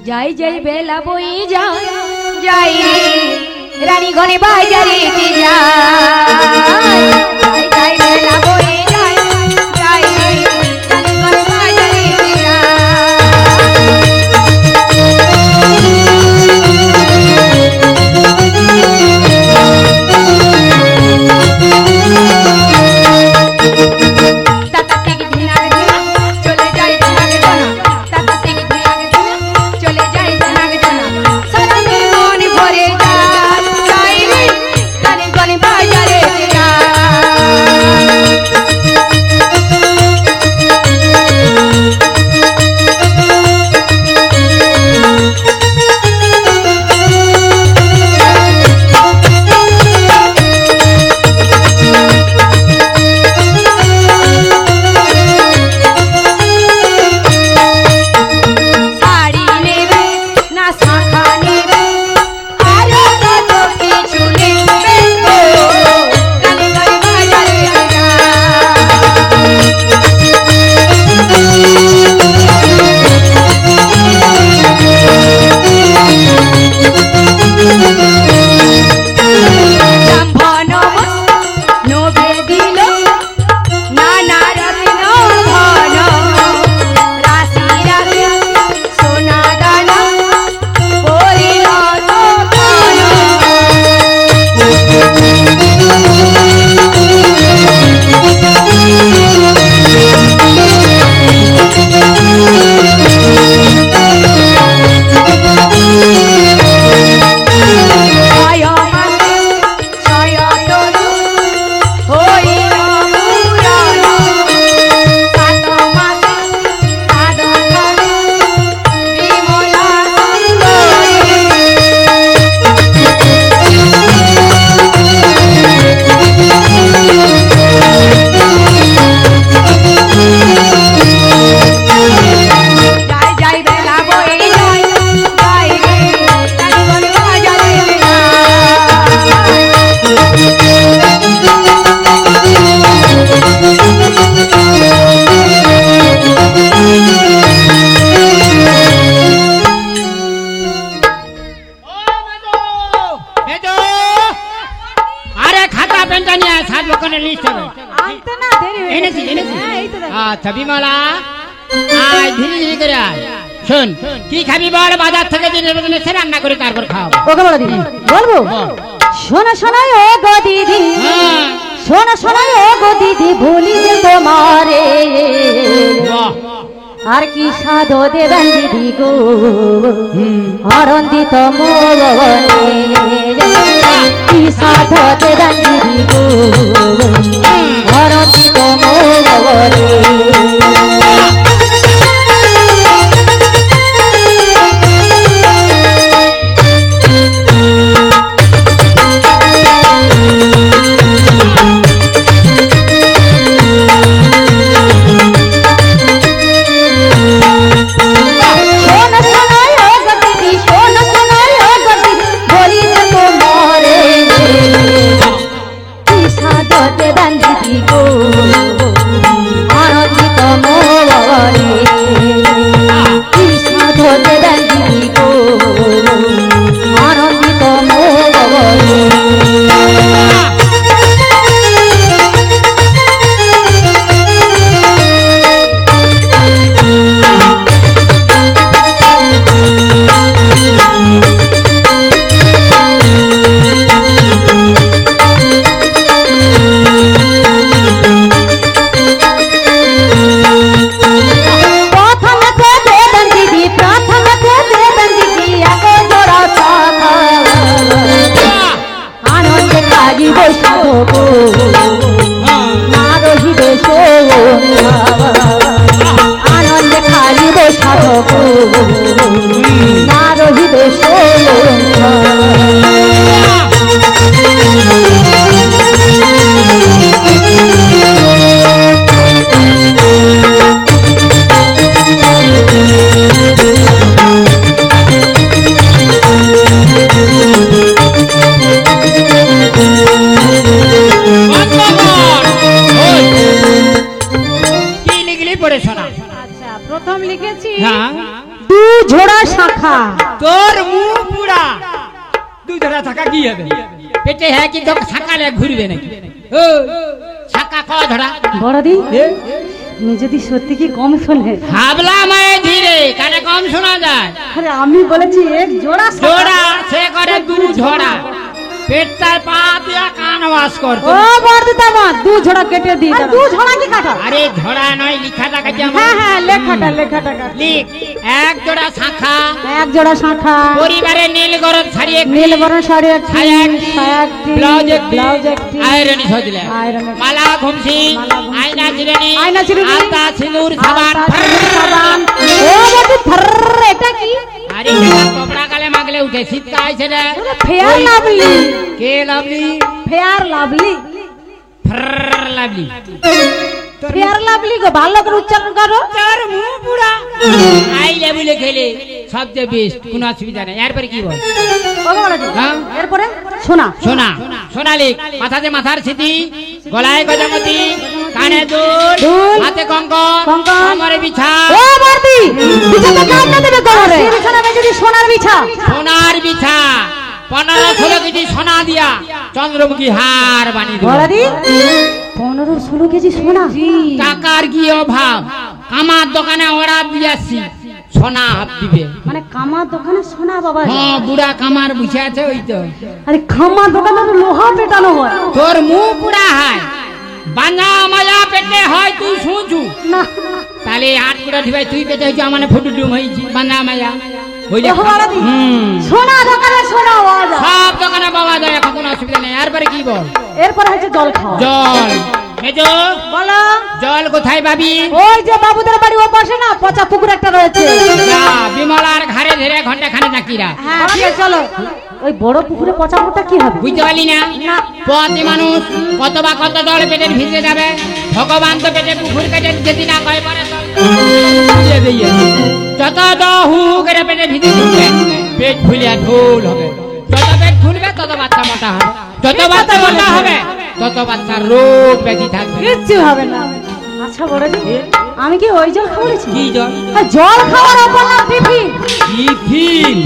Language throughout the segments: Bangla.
যাই যাই বেলা বই যাই যাই রানী গনে বাজারে যাই যাই বেলা বই যাই যাই রানী গনে বাজারে বিমলা আয় ধীরে ধীরে করে আয় শোন কি খাবি বল বাজার থেকে দিনের বদলে সে রান্না করে তারপর খাওয়াবো ওকে বলো দিদি বলবো শোনা শোনা ও গো দিদি শোনা শোনা ও গো দিদি ভুলি যে তোমারে আর কি সাধো দেবেন দিদি গো আনন্দিত মোহনে কি সাধো দেবেন দিদি গো আনন্দিত মোহনে আনন্দ খালিব সাধক না রহিবে প্রথম লিখেছি দু ঝোড়া শাখা। তোর মুখ পুরা দুই ধরা শাখা কি হবে? পেটে হ্যাঁ কি তো শাখালে ঘুরবে নাকি? ও শাখা ক ধরা বড়দি তুমি যদি সত্যি কি কম শোনে? হাবলা মায়ে ধীরে কানে কম শোনা যায়। আরে আমি বলেছি এক জোড়া শাখা। জোড়া সে করে দু ঝোড়া পেটটায় পা দিয়া কান ওয়াশ করতো। ও বড়দি তামা দু ঝোড়া কেটে দি। দু ঝোড়া কি কাটা? আরে ঝোড়া নয় লিখাটা কাটে আমার। হ্যাঁ হ্যাঁ লেখাটা কাট। লিখ এক জোড়া শাখা এক জোড়া শাখা। পরিবারে নীল গরম শাড়ি একটি, নীল বর্ণ শাড়ি একটি, ছায়া একটি, ছায়া একটি, ব্লাউজ একটি, ব্লাউজ একটি, আয়রনি সজলে আয়রন একটি, মালা ঘুমসি আয়না চিরুনি আয়না চিরুনি, আলতা সিঁদুর সাবান। আলতা, সিঁদুর, সাবান। ও বড়দি থর এটা কি? আরে কপড়া কালে মাগলে উঠে শীতকাল আইছে রে। Fair lovely. কে lovely? Fair lovely. Lovely fair lovely গো ভালো করে উচ্চারণ করো। তোর মুখ পুরা আই লেবুলে খেলে সবচেয়ে বেস্ট, কোনো অসুবিধা নেই। এরপরে কি বল? হ্যাঁ? এরপরে শোনা সোনা সোনালি মাথাতে মাথার স্মৃতি, গলায় গজমতি, কানে দুল, দুল, হাতে কঙ্কন, কঙ্কন, কোমরে বিছা। ও বর্দি বিছাতে কাজ না দেবে কোমরে। বিছানা যদি সোনার বিছা। সোনার বিছা 15-16 কেজি সোনা দিয়া চন্দ্রমুখী হার বানিয়ে দিল। বড়দি 15-16 কেজি সোনা। টাকার কি অভাব? আমার দোকানে অর্ডার দিয়েছি সোনা হাত দিবে। মানে কামার দোকানে সোনা বাবা? হ্যাঁ বুড়া কামার বুঝে আছে ওই তো। আরে খামার দোকানে তো লোহা পেটানো হয়। তোর মুখ পুরা হয় বাঞ্জা মায়া পেটে হয় তুই শুনছু না তাহলে 8 পুরা দিবাই তুই পেটে হইছে আমার ফুটু ডুম হইছি বাঞ্জা মায়া ওই যে। ও বড়দি হুম সোনা দোকানে সোনা পাওয়া যায়। সব দোকানে পাওয়া যায়, এখন কোনো অসুবিধা নেই। এরপরে কি বল? এরপরে হচ্ছে জল খাওয়া। জল মেজো বলো জল কোথায় পাবি? ওই যে বাবুদের বাড়ি ও পাশে না পচা পুকুর একটা রয়েছে। যা বিমলার ঘাড়ে ধরে ঘন্টা খানে নাকিরা। হ্যাঁ ঠিক আছে চলো। ওই বড় পুকুরে পচা পুকুরটা কি হবে? বুঝতে পারলি না? পথে মানুষ কত বা কত দল পেটে ভিজে যাবে। ভগবান তো পেটে পুকুর কেটে যেতে না কয় পারে যত হু করে পেটে ভিজে ঢুকবে পেট ফুলিয়া ঢোল হবে। যত পেট ফুলবে তত বাচ্চা মোটা হবে, যত বাচ্চা মোটা হবে তত বাচ্চার রোগ ব্যাধি থাকবে। কিচ্ছু হবে না। আচ্ছা বড়দি আমি কি ওই জল খাওয়াছি? কি জল? জল খাওয়ার ওপর না টিফিন। টিফিন?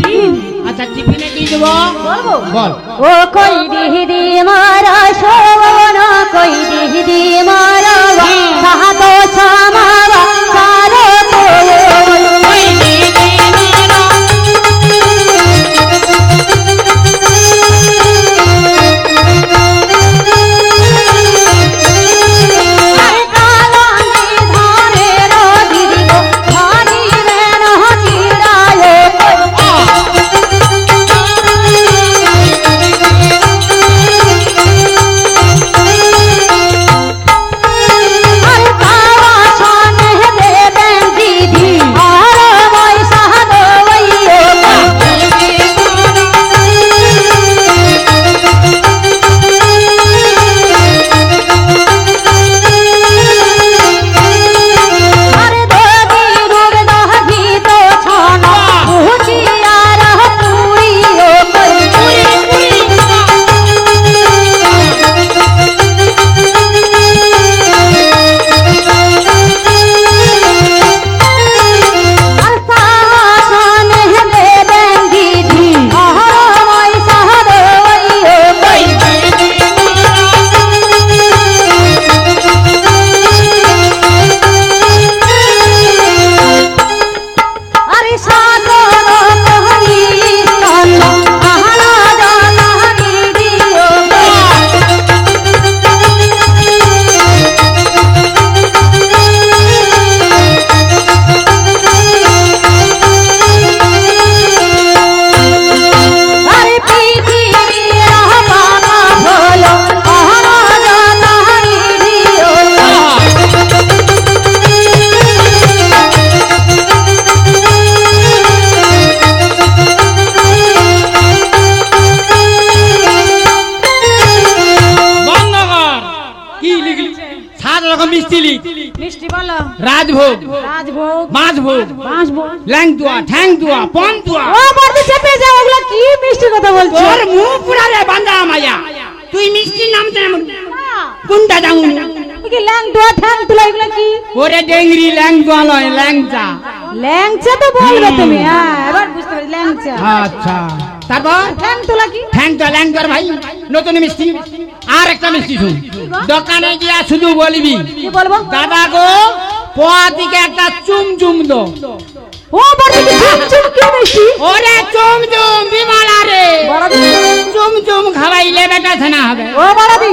আচ্ছা টিফিনে কি দেবো বলবো? বল। ও কই দিদি মারা সোনা কই দিদি মারা সাহাতো সামাবা সারো তো ওই দিদি মারা আরে কালাঙ্গি ধারে রো দিদি গো ভাজি বেন হাজিরায় আরে কাওয়া ছানে দেবেন দিদি আর মই সাহাদো ওইও আরে দেবী রূপ দহি তো ছানা উচিয়ার পুরিও আর সাহানে দেবেন দিদি আর মই সাহাদো ওইও আরে সাগর কহনি স্তন্দ আহানা জানানি দিও আরে পৃথিবী রাহবা হলো আহানা জানানি দিও বন্ধ কর। কি লিখলি? 7 রকম মিষ্টি লিখ। মিষ্টি বলো রাজভোগ, রাজভোগ মাছভোগ, বাঁশভোগ ল্যাংতুয়া, ঠ্যাংতুয়া, পন্তুয়া। ও বড়দি চেপে যাও ওগুলা কি মিষ্টি কথা বলছো? তোর মুখ পুরা রে বান্দা মায়া। তুই মিষ্টির নাম জান কোনটা জানুন? কি ল্যাং দোয়া ঠ্যাং তুলা এগুলা কি? ওরে ডেংরি ল্যাংতুয়া নয় ল্যাংচা। ল্যাংচা তো বলবে তুমি, হ্যাঁ এবার বুঝতে পারি ল্যাংচা। আচ্ছা তারপর ঠ্যাং তোলা কি? ঠ্যাং তো ল্যাংচার ভাই নতুন মিষ্টি। আর একটা মিষ্টি শুন, দোকানে গিয়া শুধু বলবি কি বলবো? দাদা গো পোয়াতিকে একটা চুমচুম দো। ও বড়দি চুমচুম কি মিষ্টি? ওরে চুমচুম বিমলা রে, বড়দি চুমচুম খাওয়াইলে বেটা ছানা হবে। ও বড়দি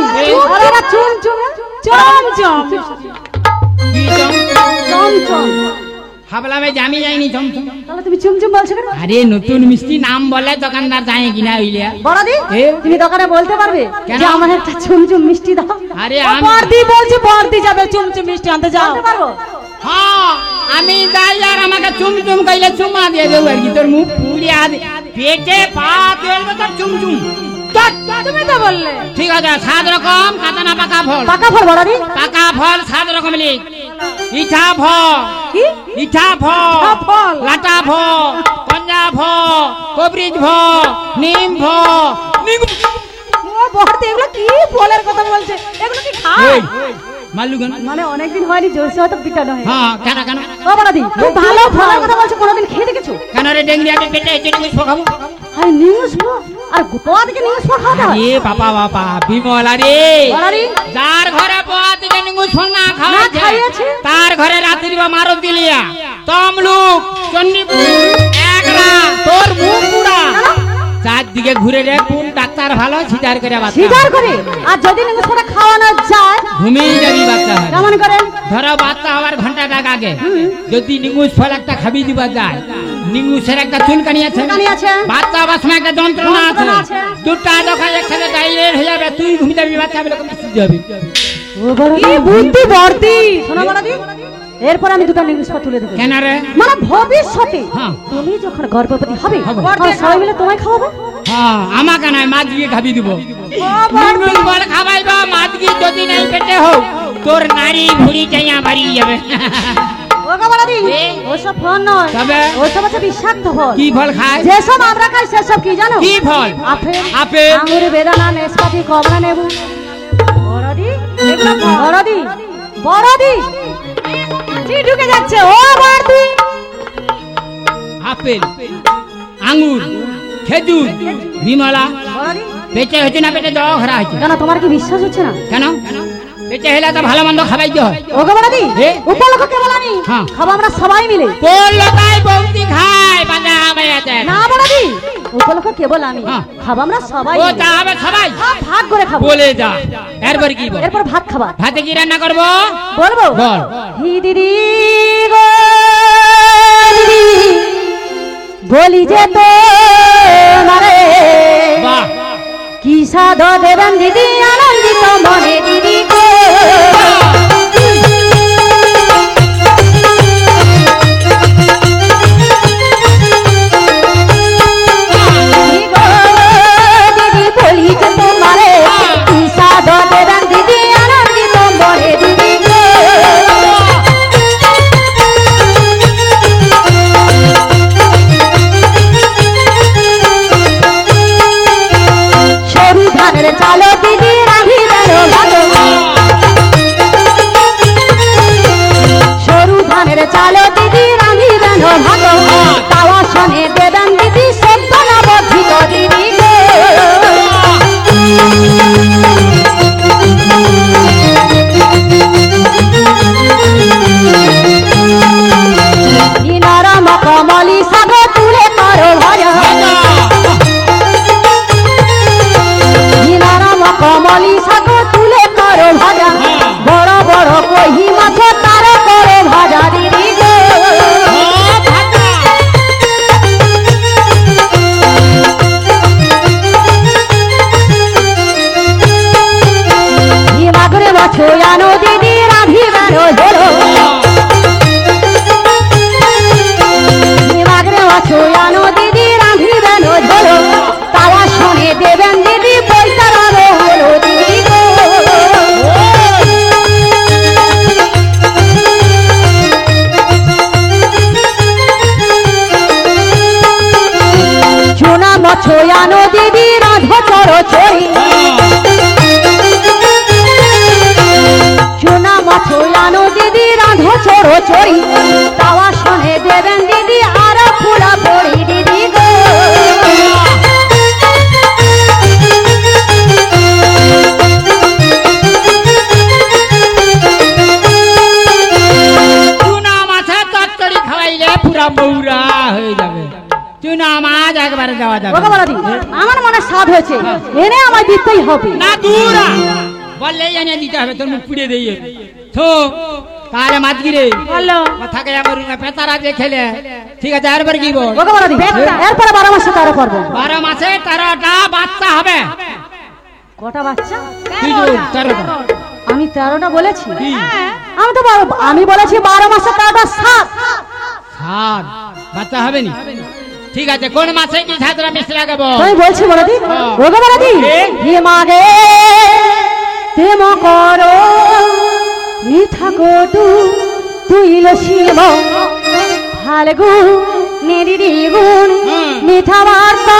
ওরে না চুমচুম চমচম কি চমচম। ভাবলাম এই যে আমি যাইনি চমচম। তাহলে তুমি চুমচুম বলছো কেন? আরে নতুন মিষ্টি নাম বলে দোকানদার যায় কিনা হইলে। বড়দি এ? তুমি দোকানে বলতে পারবে কেন? যে আমার একটা চুমচুম মিষ্টি দাও? আরে ও আমি বড়দি বলছে বড়দি যাবে চুমচুম মিষ্টি আনতে, যাও পারবো? হ্যাঁ আমি যাই আর আমাকে চুমচুম কইলে চুমা দিয়ে দেবো আর কি। তোর মুখ পুড়িয়া পেটে পা দেবে তোর চুমচুম। তুমি তো বললে। ঠিক আছে 7 রকম কাঁচা না পাকা ফল। পাকা ফল বড়দি? পাকা ফল 7 রকম লিখ। ইঠা ফল, কি? ইঠা ফল, ফল। লাটা ফল, কঞ্জা ফল, কবরিজ ফল, নিম ফল, ও বড়দি এগুলো কি ফলের কথা বলছে? এগুলো কি খায়? মাল্লু কেন? মানে অনেকদিন হয়নি জোরসে হয়তো পিটানো হয়। হ্যাঁ কেন কেন ও বড়দি তুমি ভালো ফলের কথা বলছো, কোনোদিন খেয়ে দেখেছো? কেন রে ডেঙ্গি আমি পেটে চিনি খাবো। আরে নিউজ আর গোয়া থেকে নিউজ খাওয়া হয়? এ বাবা বাবা বিমলা রে, বড়দি যার ঘরে পোয়া থেকে নিঙ্গু ছল না খাইয়েছে। খাওয়াছে তার ঘরে রাত্রি বা মারত দিলিয়া তমলুক চন্ডীপুর একরা তোর মুখ পুরা চারদিকে ঘুরে রে কোন ডাক্তার ভালো সিজার করে বাচ্চা সিজার করে। আর যদি নিউজ খাওয়ানো যায় ঘুমিয়ে যাবি বাচ্চা হয়। কেমন করে? ধরো বাচ্চা হওয়ার ঘন্টা টাকা আগে যদি নিঙ্গুস ফল একটা খাবি দিবা যায়, নিঙ্গুসের একটা চুলকানি আছে, চুলকানি আছে। বাচ্চা হওয়ার সময় একটা যন্ত্রণা আছে, যন্ত্রণা আছে। দুটা যখন একসাথে ডাইরেক্ট হয়ে যাবে তুই ঘুমিয়ে যাবি বাচ্চা এরকম যাবে। ও বড়দি কি বুদ্ধি বড়দি। শোনো বড়দি এরপর আমি দুটো নিউজ তুলে দেব। কেন রে? মানে ভবিষ্যতে হ্যাঁ। তুমি যখন গর্ভবতী হবে হবে। তখন সবাই মিলে তোমায় খাওয়াবো। হ্যাঁ আমাকে নাই মাছ দিয়ে খাবি দিব। নিঙ্গুস ফল খাওয়াইবা মাছ দিয়ে যদি নাই পেটে হোক তোর নারী ভুড়ি চাইয়া বাড়ি যাবে। ওগো বড়দি এ? ওসব ফল নয়, তবে? ওসব হচ্ছে বিষাক্ত ফল। কি ফল খায়? যেসব আমরা খাই সেসব কি জানো? কি ফল? Apple, apple. আঙুর, বেদানা, নাশপাতি, কমলা লেবু। বড়দি এগুলো বড়দি বড়দি কি ঢুকে যাচ্ছে? ও বড়দি আপেল, আঙ্গুর, খেজুর, বিমলা বড়দি পেটে হচ্ছে না পেটে জল ঘরা হচ্ছে কেন তোমার কি বিশ্বাস হচ্ছে না? কেন? পেটে হলে তো ভালো মন্দ খাবাইতে হয়। ওগো বড়দি এ? উপলক্ষ কে বলানি? হ্যাঁ। খাবো আমরা সবাই মিলে। কোন লোকাই বৌদি খায় বাজা আমায়াতে না বড়দি উপলক্ষ কেবল আমি, হ্যাঁ। খাবো আমরা সবাই ও মিলে। তা হবে সবাই ভাগ করে খাবো। বলে যা। এরপর কি বল? এরপর ভাত খাবা। ভাতে কি রান্না করব? বলবো বল। হি দিদি গো দিদি বলি যে তো মারে বাহ কি সাধ দেবেন দিদি আনন্দিত মনে দিদি গো। দিদি গো, দিদি বলি যে তোমারে কি সাধ দেবেন দিদি আনন্দিত মনে দিদি গো। সরু ধানের চালো দিদি রাহি বেরো ভালো, সরু ধানের চালো দিদি রাহি বেরো ভালো, তাওয়া শোনে দেবেন দিদি সত্য নবধিত দিদি গো। নরম কমলি শাক তুলে করো ভজা, নরম কমলি শাক তুলে করো ভাজা, বড় বড় কহি মাছ তার করো ভাজা দিদি গো। মাগুরে মাছ আনো দিদি রাধি বেরো ধরো, মাগুরে মাছ আনো দিদি রাধি বেরো ধরো, তাওয়া শোনে দেবেন দিদি পয়সার আরো হলো দিদি গো। চুনা মাছ আনো দিদি রাধো চড়ো চড়ি, চুনা মাছ আনো দিদি রাধো চড়ো চড়ি, তাওয়া শোনে দেবেন তুই না মাছ একবারে যাওয়া যাবে ওগো বলদি আমার মনে স্বাদ হয়েছে এনে আমায় দিতেই হবে না দূরা বললে এনে দিতে হবে তোর মুখ পুড়ে দিয়ে তো তাহলে মাছ গিরে বলো থাকে আমার পেতারা যে খেলে ঠিক আছে এরপর কি বল ওগো বলদি এরপর 12 মাসে 13 করব 12 মাসে 13টা বাচ্চা হবে কটা বাচ্চা তুই 13টা আমি 13টা বলেছি কি? আমি বলেছি 12 মাসে 13টা 7 সাত বাচ্চা হবে নি ঠিক আছে কোন মাসে কি ছাত্রা মিশ্র লাগাবো আমি বলছি বলদি হ্যাঁ। ওগো বলদি হে মাগে প্রেম করো মিঠা কটু তুইল শিব ফালগু নিরিরি গুণ মিঠা বার্তা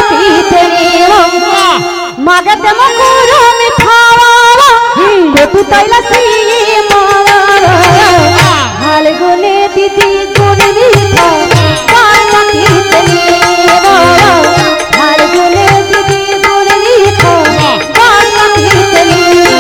পিতে নিব মাগে প্রেম করো মিঠা কটু তৈল শিব ফালগুনে দিদি গুণ মিঠা বার্তা পিতে নিব ফালগুনে দিদি গুণ মিঠা বার্তা পিতে নিব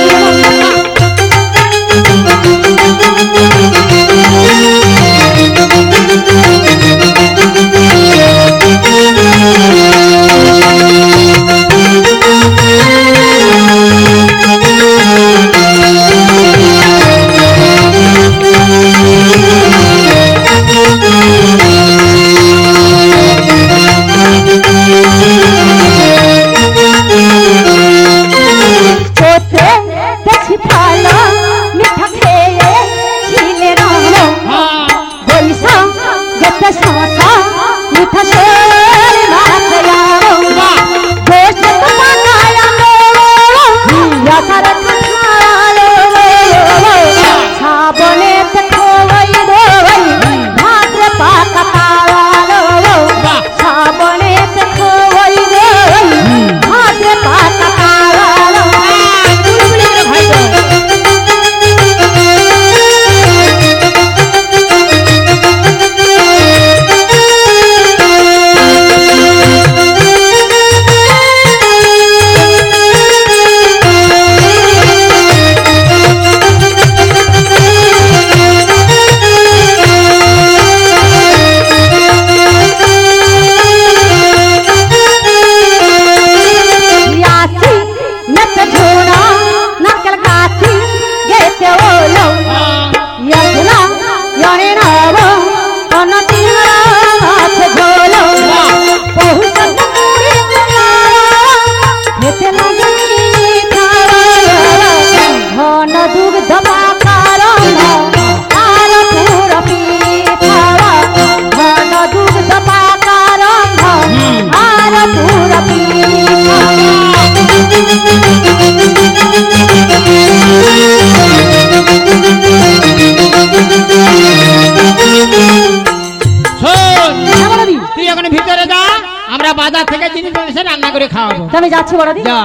বাজার থেকে জিনিস এসে রান্না করে খাওয়াবো আমি যাচ্ছি বড়দি যা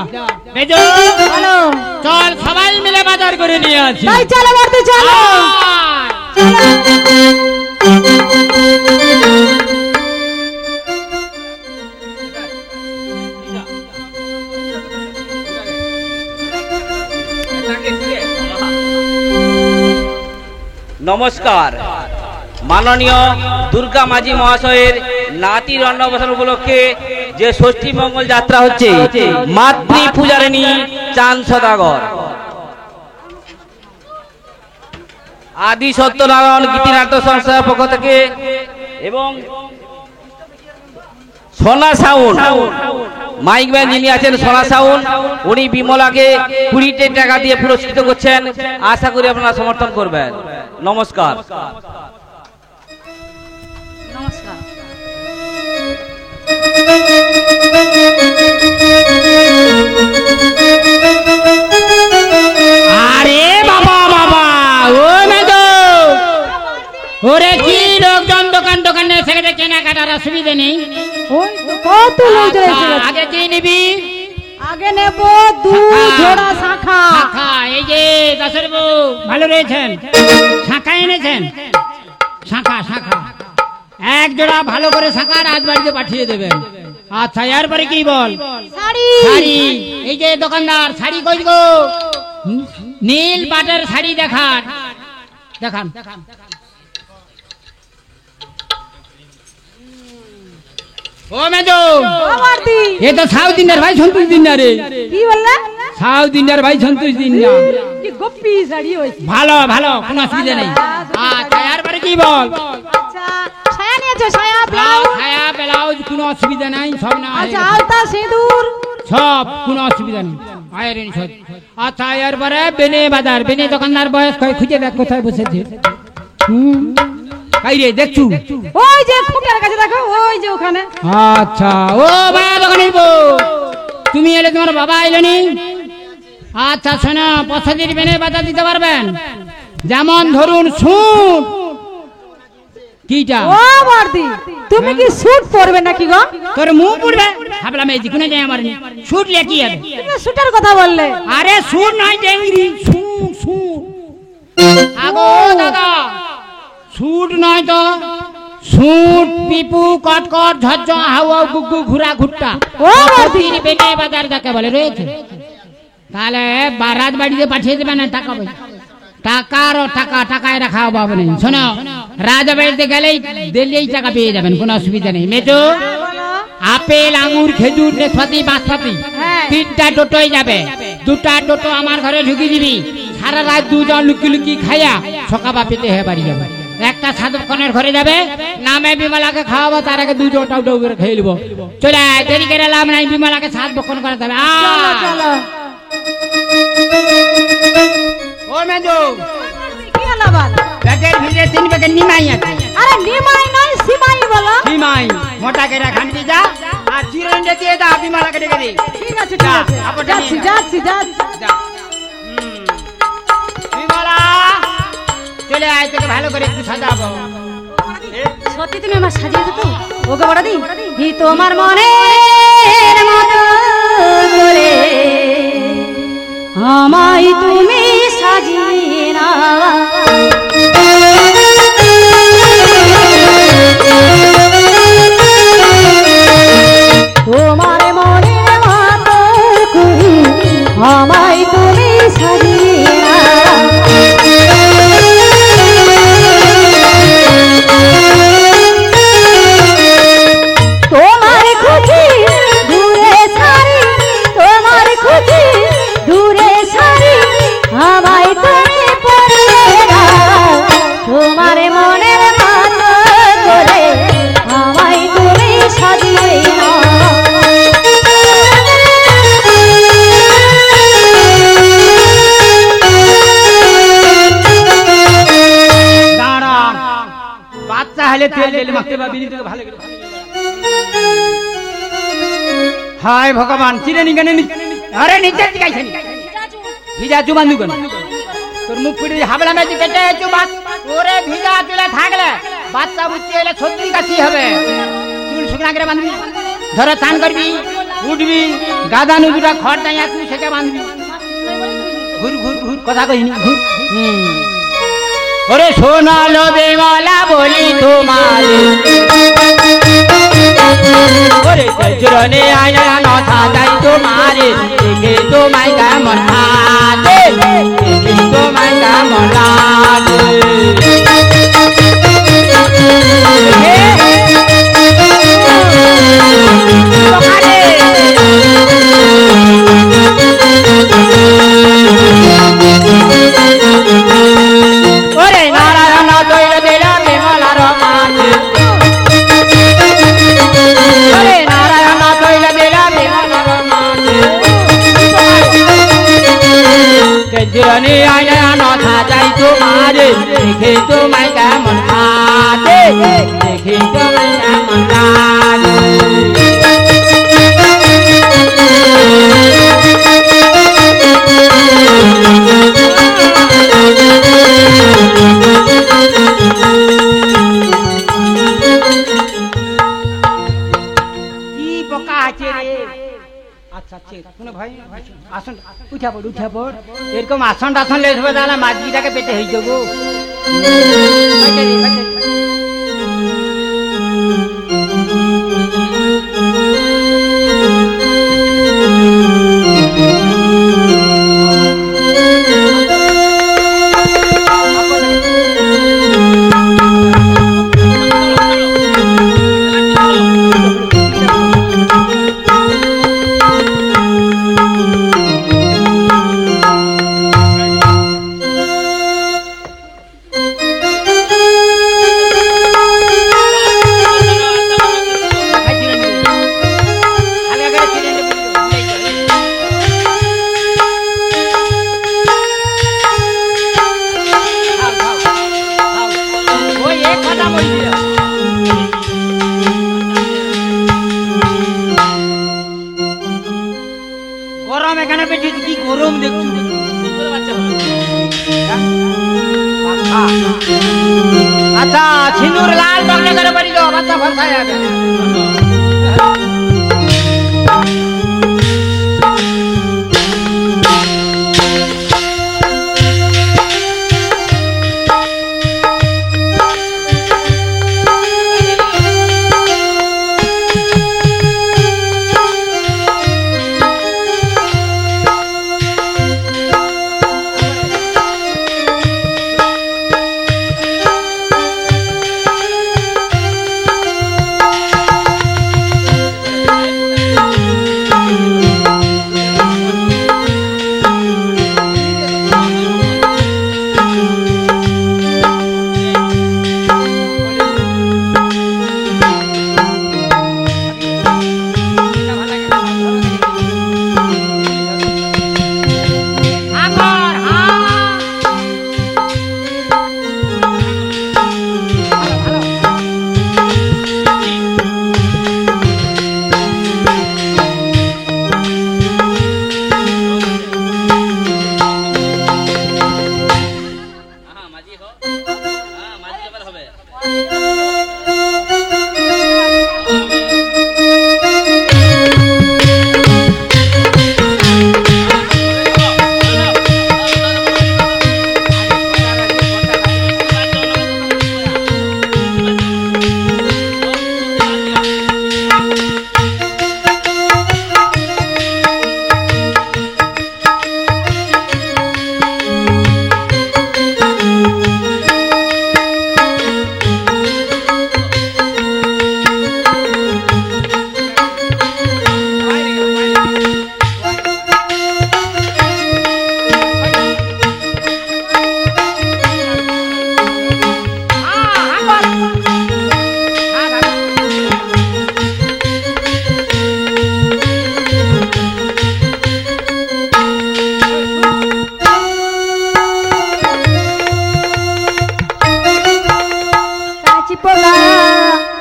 বেজো চলো চল সবাই মিলে বাজার করে নিয়ে আসি তাই চলো বড়দি চলো নমস্কার মাননীয় দুর্গা মাঝি মহাশয়ের নাতির অন্নপ্রাশন উপলক্ষে যে ষষ্ঠী মঙ্গল যাত্রা হচ্ছে মাতৃ পূজারিণী চাঁদ সদাগর আদি সত্যনারায়ণ গীতিনাট্য সংস্থার পক্ষ থেকে এবং সোনা সাউন্ড মাইক ম্যান যিনি আছেন সোনা সাউন্ড উনি বিমলাকে 20 টাকা দিয়ে পুরস্কৃত করছেন আশা করি আপনারা সমর্থন করবেন নমস্কার নমস্কার আরে বাবা বাবা ও মেজো ওরে কি লোকজন দোকান দোকানে সেখানে কেনাকাটার অসুবিধা নেই ওই তো কত লোক এসে গেছে আগে কি নিবি আগে নেব দু জোড়া শাখা শাখা এই যে দাসের বউ ভালো রয়েছেন শাখা এনেছেন শাখা শাখা এক জোড়া ভালো করে শাখা রাজবাড়িতে পাঠিয়ে দেবেন আচ্ছা এরপরে কি বল শাড়ি শাড়ি এই যে দোকানদার শাড়ি কই গো নীল পাটের শাড়ি দেখান দেখান ও মেজো বর্দি এ তো সাউথ ইন্ডিয়ার ভাই সন্তোষ দিন না রে। কি বললা? সাউথ ইন্ডিয়ার ভাই সন্তোষ দিন না। কি গপ্পি শাড়ি হইছে। ভালো ভালো কোনো অসুবিধা নেই। আচ্ছা এরপরে কি বল? আচ্ছা ছায়া নিয়েছো, ছায়া ব্লাউজ। ছায়া ব্লাউজ কোনো অসুবিধা নাই, সব না আচ্ছা আলতা সিঁদুর সব কোনো অসুবিধা নেই। আয়রন সব। আচ্ছা এরপরে বেনে বাজার, বেনে দোকানদার বয়স কয় খুঁজে দেখ কোথায় বসেছে। কাই রে দেখছু? ওই যে খুঁটার কাছে দেখো, ওই যে ওখানে। আচ্ছা ও ভাই দোকানে তুমি এলে, তোমার বাবা এলেনি? আচ্ছা শোনো, পছন্দের বেনে বাজার দিতে পারবেন? যেমন ধরুন সুট। কিটা? ও বর্দি তুমি কি স্যুট পরবে নাকি গো? তোর মুখ পুড়বে। ভাবলাম এই কোনে যায় আমার সুট লে কি হবে? তুমি স্যুটের কথা বললে। আরে সুট নয় ডেঙ্গি, সুট সুট। আগো দাদা সুট নয় তো, সুট পিপু কটকট ঝরঝর হাওয়া গুগু ঘুরা ঘুরটা। ও পতির বেনে বাজার যাকে বলে রয়েছে। তাহলে বারাত বাড়িতে পাঠিয়ে দেবে না টাকা পয়সা? টাকার টাকা টাকায় রাখা অভাব নেই। শোনো, রাজবাড়িতে গেলেই দিলেই টাকা পেয়ে যাবেন, কোনো অসুবিধা নেই। মেজো আপেল আঙ্গুর খেজুর নাশপাতি বাসপাতি হ্যাঁ। 3টা টোটোই যাবে। 2টা টোটো আমার ঘরে ঢুকিয়ে দিবি। সারা রাত 2 জন লুকি লুকি খাইয়া সকাবা পেতে হয়ে বাড়ি যাবে। একটা সাধুক্ষণের ঘরে যাবে, নামে বিমলাকে খাওয়াবো, তার আগে 2 জন টাউ করে খেয়ে নেবো। চলে আয়, দেরি করে লাভ নাই, বিমলাকে সাত বক্ষণ করে দেবে। চলো ও মেজো কি হলো বল? প্যাকেট ভিজে 3 প্যাকেট নিমাই আছে। আরে নিমাই নয় সিমাই বলো। নিমাই মোটা করে ঘান্টি যা, আর চিরঞ্জে দিয়ে দা, বিমলাকে ডেকে দে। ঠিক আছে ঠিক আছে, যাচ্ছি যাচ্ছি যাচ্ছি। যা। বিমলা চলে আয়, তোকে ভালো করে একটু সাজাবো। সত্যি তুমি আমার সাজিয়ে দিত? ওকে বড় দি হি তোমার মনের মতো করে আমায় তুমি সাজিয়ে না। তোমার মনের মতো করে আমায় তুমি সাজিয়ে না। তোমার খুশি দূরে সারি, তোমার খুশি দূরে সারি আমায় তুমি পড়িয়ে দাও। তোমার মনের মতো করে আমায় তুমি সাজিয়ে নাও। দাঁড়া, বাচ্চা হলে তেল তেল মাখতে পারবি না, তোকে ভালো করে। হায় ভগবান, চিনে কেন? আরে নিচে দিকাইছে ভিজা চুবান্দু কেন? তোর মুখ ফুটে হাবলা মেঝে পেটে চুবাত। ওরে ভিজা চুলে থাকলে বাচ্চা বুঝতে এলে সত্যি কাশি হবে। চুল শুকনা করে বাঁধবি, ধরে চান করবি, উঠবি, গাদা নুজুটা খড় দাইয়া তুই সেটা বাঁধবি। ঘুর ঘুর ঘুর কথা কইনি, ঘুর। ওরে সোনালো বেমালা বলি তোমার, ওরে চরণে আয়না নথা যাই তোমারে, দেখে তোমায় কেমন লাগে, দেখে তোমায় কেমন লাগে। ওরে নারায়ণ তৈল দিল বিমলার মাঝে, ওরে নারায়ণ তৈল দিল বিমলার মাঝে। কেজরণী আয়না নথা যাই তোমারে, দেখে তোমায় কেমন লাগে, দেখে তোমায় কেমন লাগে। কি বোকা আছে রে। আচ্ছা কোনো ভাই আসন উঠা পড়, উঠা পড়। এরকম আসন টাসন লেস হবে, তাহলে মাঝিটাকে পেটে হয়ে যাবো। পায়খানা পেটে কি গরম দেখছো? আচ্ছা সিঁদুর লাল টকলে করে বাড়ি দাও, বাচ্চা ফলসায় যাবে।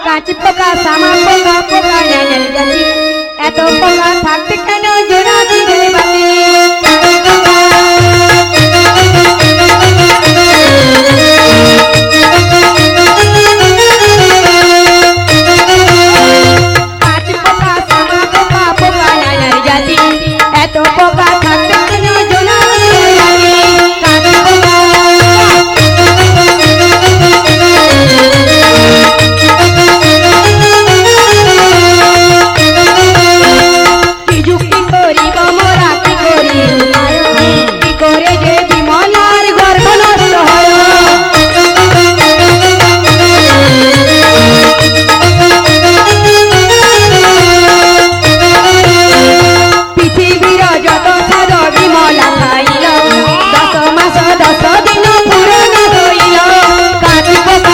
কাঁচি পোকা সামা পোকা পোকা জানার জাতি এত পোকা থাকতে কেন জোড়া দিলে বাতি কাঁচি পোকা সামা পোকা পোকা জানার জাতি এত পোকা থাকতে কেন জোড়া দিলে বাতি কাঁচি পোকা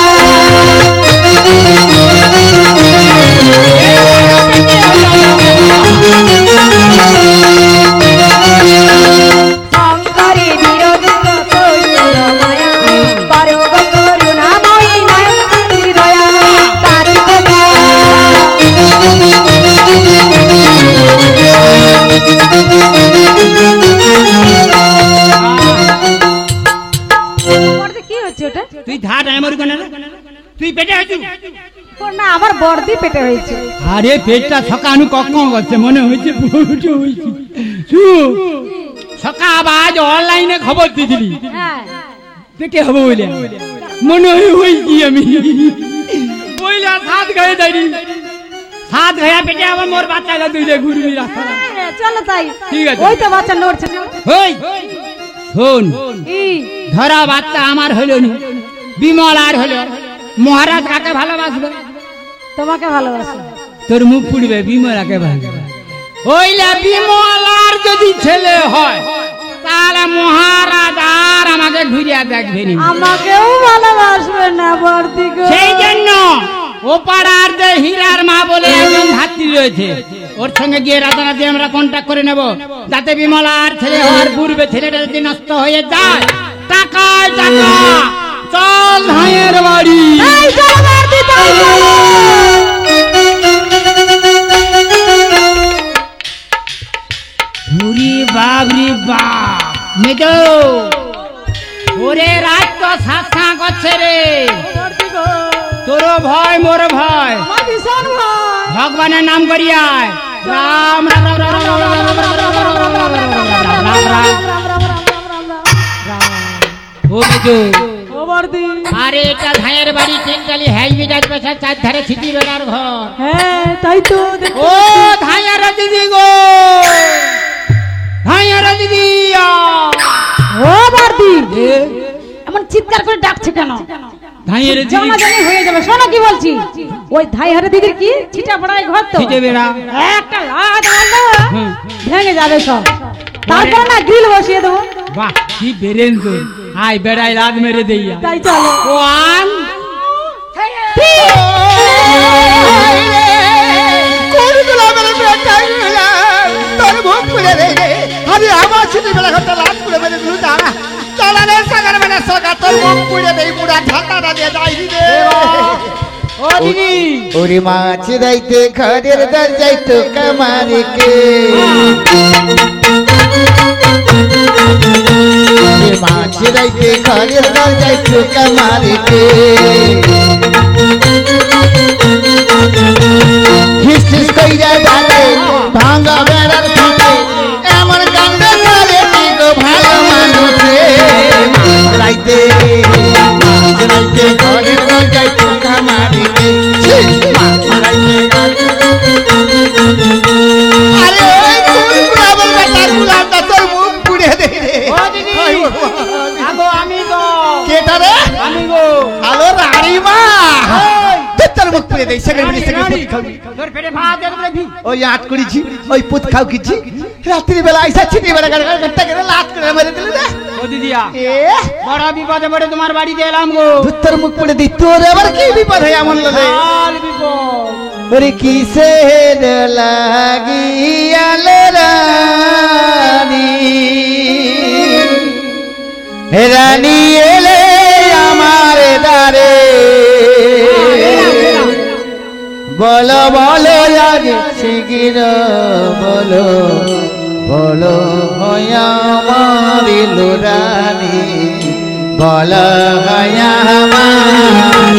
তুই ধাট আমার কোন তুই পেটে হইছু না আমার বর্দি পেটে হয়েছে আরে পেটটা সকানু কখন করছে মনে হইছে পুরো হইছে শু সকা আজ অনলাইনে খবর দিছিলি হ্যাঁ পেটে হবে বলে মনে হইছি আমি ওইলা সাত গায়ে যাইনি সাত গায়া পেটে আমার মোর বাচ্চাটা দুইলে ঘুরবি রাস্তা চলো তাই ঠিক আছে ওই তো বাচ্চা নড়ছে হই শোন ধরা বাচ্চা আমার হইল না বিমল আর হলো মহারাজ কাকে ভালোবাসবে তোমাকে ভালোবাসে তোর মুখ পুড়বে বিমলাকে ভালোবাসবে ওইলা বিমল আর যদি ছেলে হয় তাহলে মহারাজ আর আমাকে ঘুরিয়া দেখবে না আমাকেও ভালোবাসবে না বর্দি গো সেই জন্য ও পাড়ার যে হীরার মা বলে একজন ধাত্রী রয়েছে ওর সঙ্গে গিয়ে রাতারাতি আমরা কন্ট্যাক্ট করে নেব যাতে বিমলার ছেলে হওয়ার পূর্বে ছেলেটা যদি নষ্ট হয়ে যায় টাকায় টাকা চল ভাইয়ের বাড়ি ঘুরি বা মেজো ওরে রাত তো সাসা করছে রে তোর ভয় মোর ভয় ভগবানের নাম করিয়ায় রাম রাম রাম রাম রাম রাম রাম রাম ও মেজো আরে এটা ধায়ের বাড়ি তিনটালি হাইওয়ে যাচ্ছে চার ধারে ছিটি বেড়ার ঘর হ্যাঁ তাই তো ও ধাইয়ার দিদি গো ধাইয়ার দিদি ও বারদি এমন চিৎকার করে ডাকছে কেন ধাইয়ার দিদি জানাজানি হয়ে যাবে শোনো কি বলছি ওই ধাইয়ার দিদির কি ছিটা পড়ায় ঘর তো ছিটে বেড়া একটা লাদ মারলে ভেঙে যাবে সব তারপর না গ্রিল বসিয়ে দেবো বাহ কি বেরেন তো আই বেড়াই লাদ মেরে দেইয়া তাই চলো ওয়ান তোর মুখ খুলে রে আমি আমার ছিটি বেলা ঘরটা লাভ করে মেরে দিলু যা চালানে সাগার মানে সগা তোর মুখ খুলে দেই পুরা ঢাকাটা দিয়ে যাই রে ও দিদি ওরে মাছ রাইতে ঘরের দর যাইতো কামারিকে ওরে মাছ রাইতে ঘরের দর যাইতো কামারিকে হিস হিস কইরা ডালে ভাঙা বেড়ার থাকে এমন কাণ্ড করে কি গো ভালো মানুষে মাছ রাইতে ঘরের দর যাইতো কামারিকে আরে ওই কুলকুলা বলবা তার গুলামটা তোর মুখ পুড়ে দে রে ও দিদি আগো আমি গো কেটা রে আমি গো হ্যালো রানী মা তোর মুখ পুড়ে দেই সেকেন্ড খাবি তোর পেটে ভাত দেব রে ভি ওই আট করেছি ওই পুত খাও কিছি রাত্রি বেলা আইসা ছিটি বেলা গাড়টা করে লাত করে মেরে দিলি রে ও দিদিয়া এ বড় বিপদে পড়ে তোমার বাড়িতে এলাম গো তোর মুখ পুড়ে দিই তোর আবার কি বিপদ হয় এমন লাগে আর বিপদ ওরে কিসে লাগিয়ালে রানী রানী এলে আমার দ্বারে বলো বলো আজ শিগির বলো বলো হয় আমার রানী বলো হয় আমার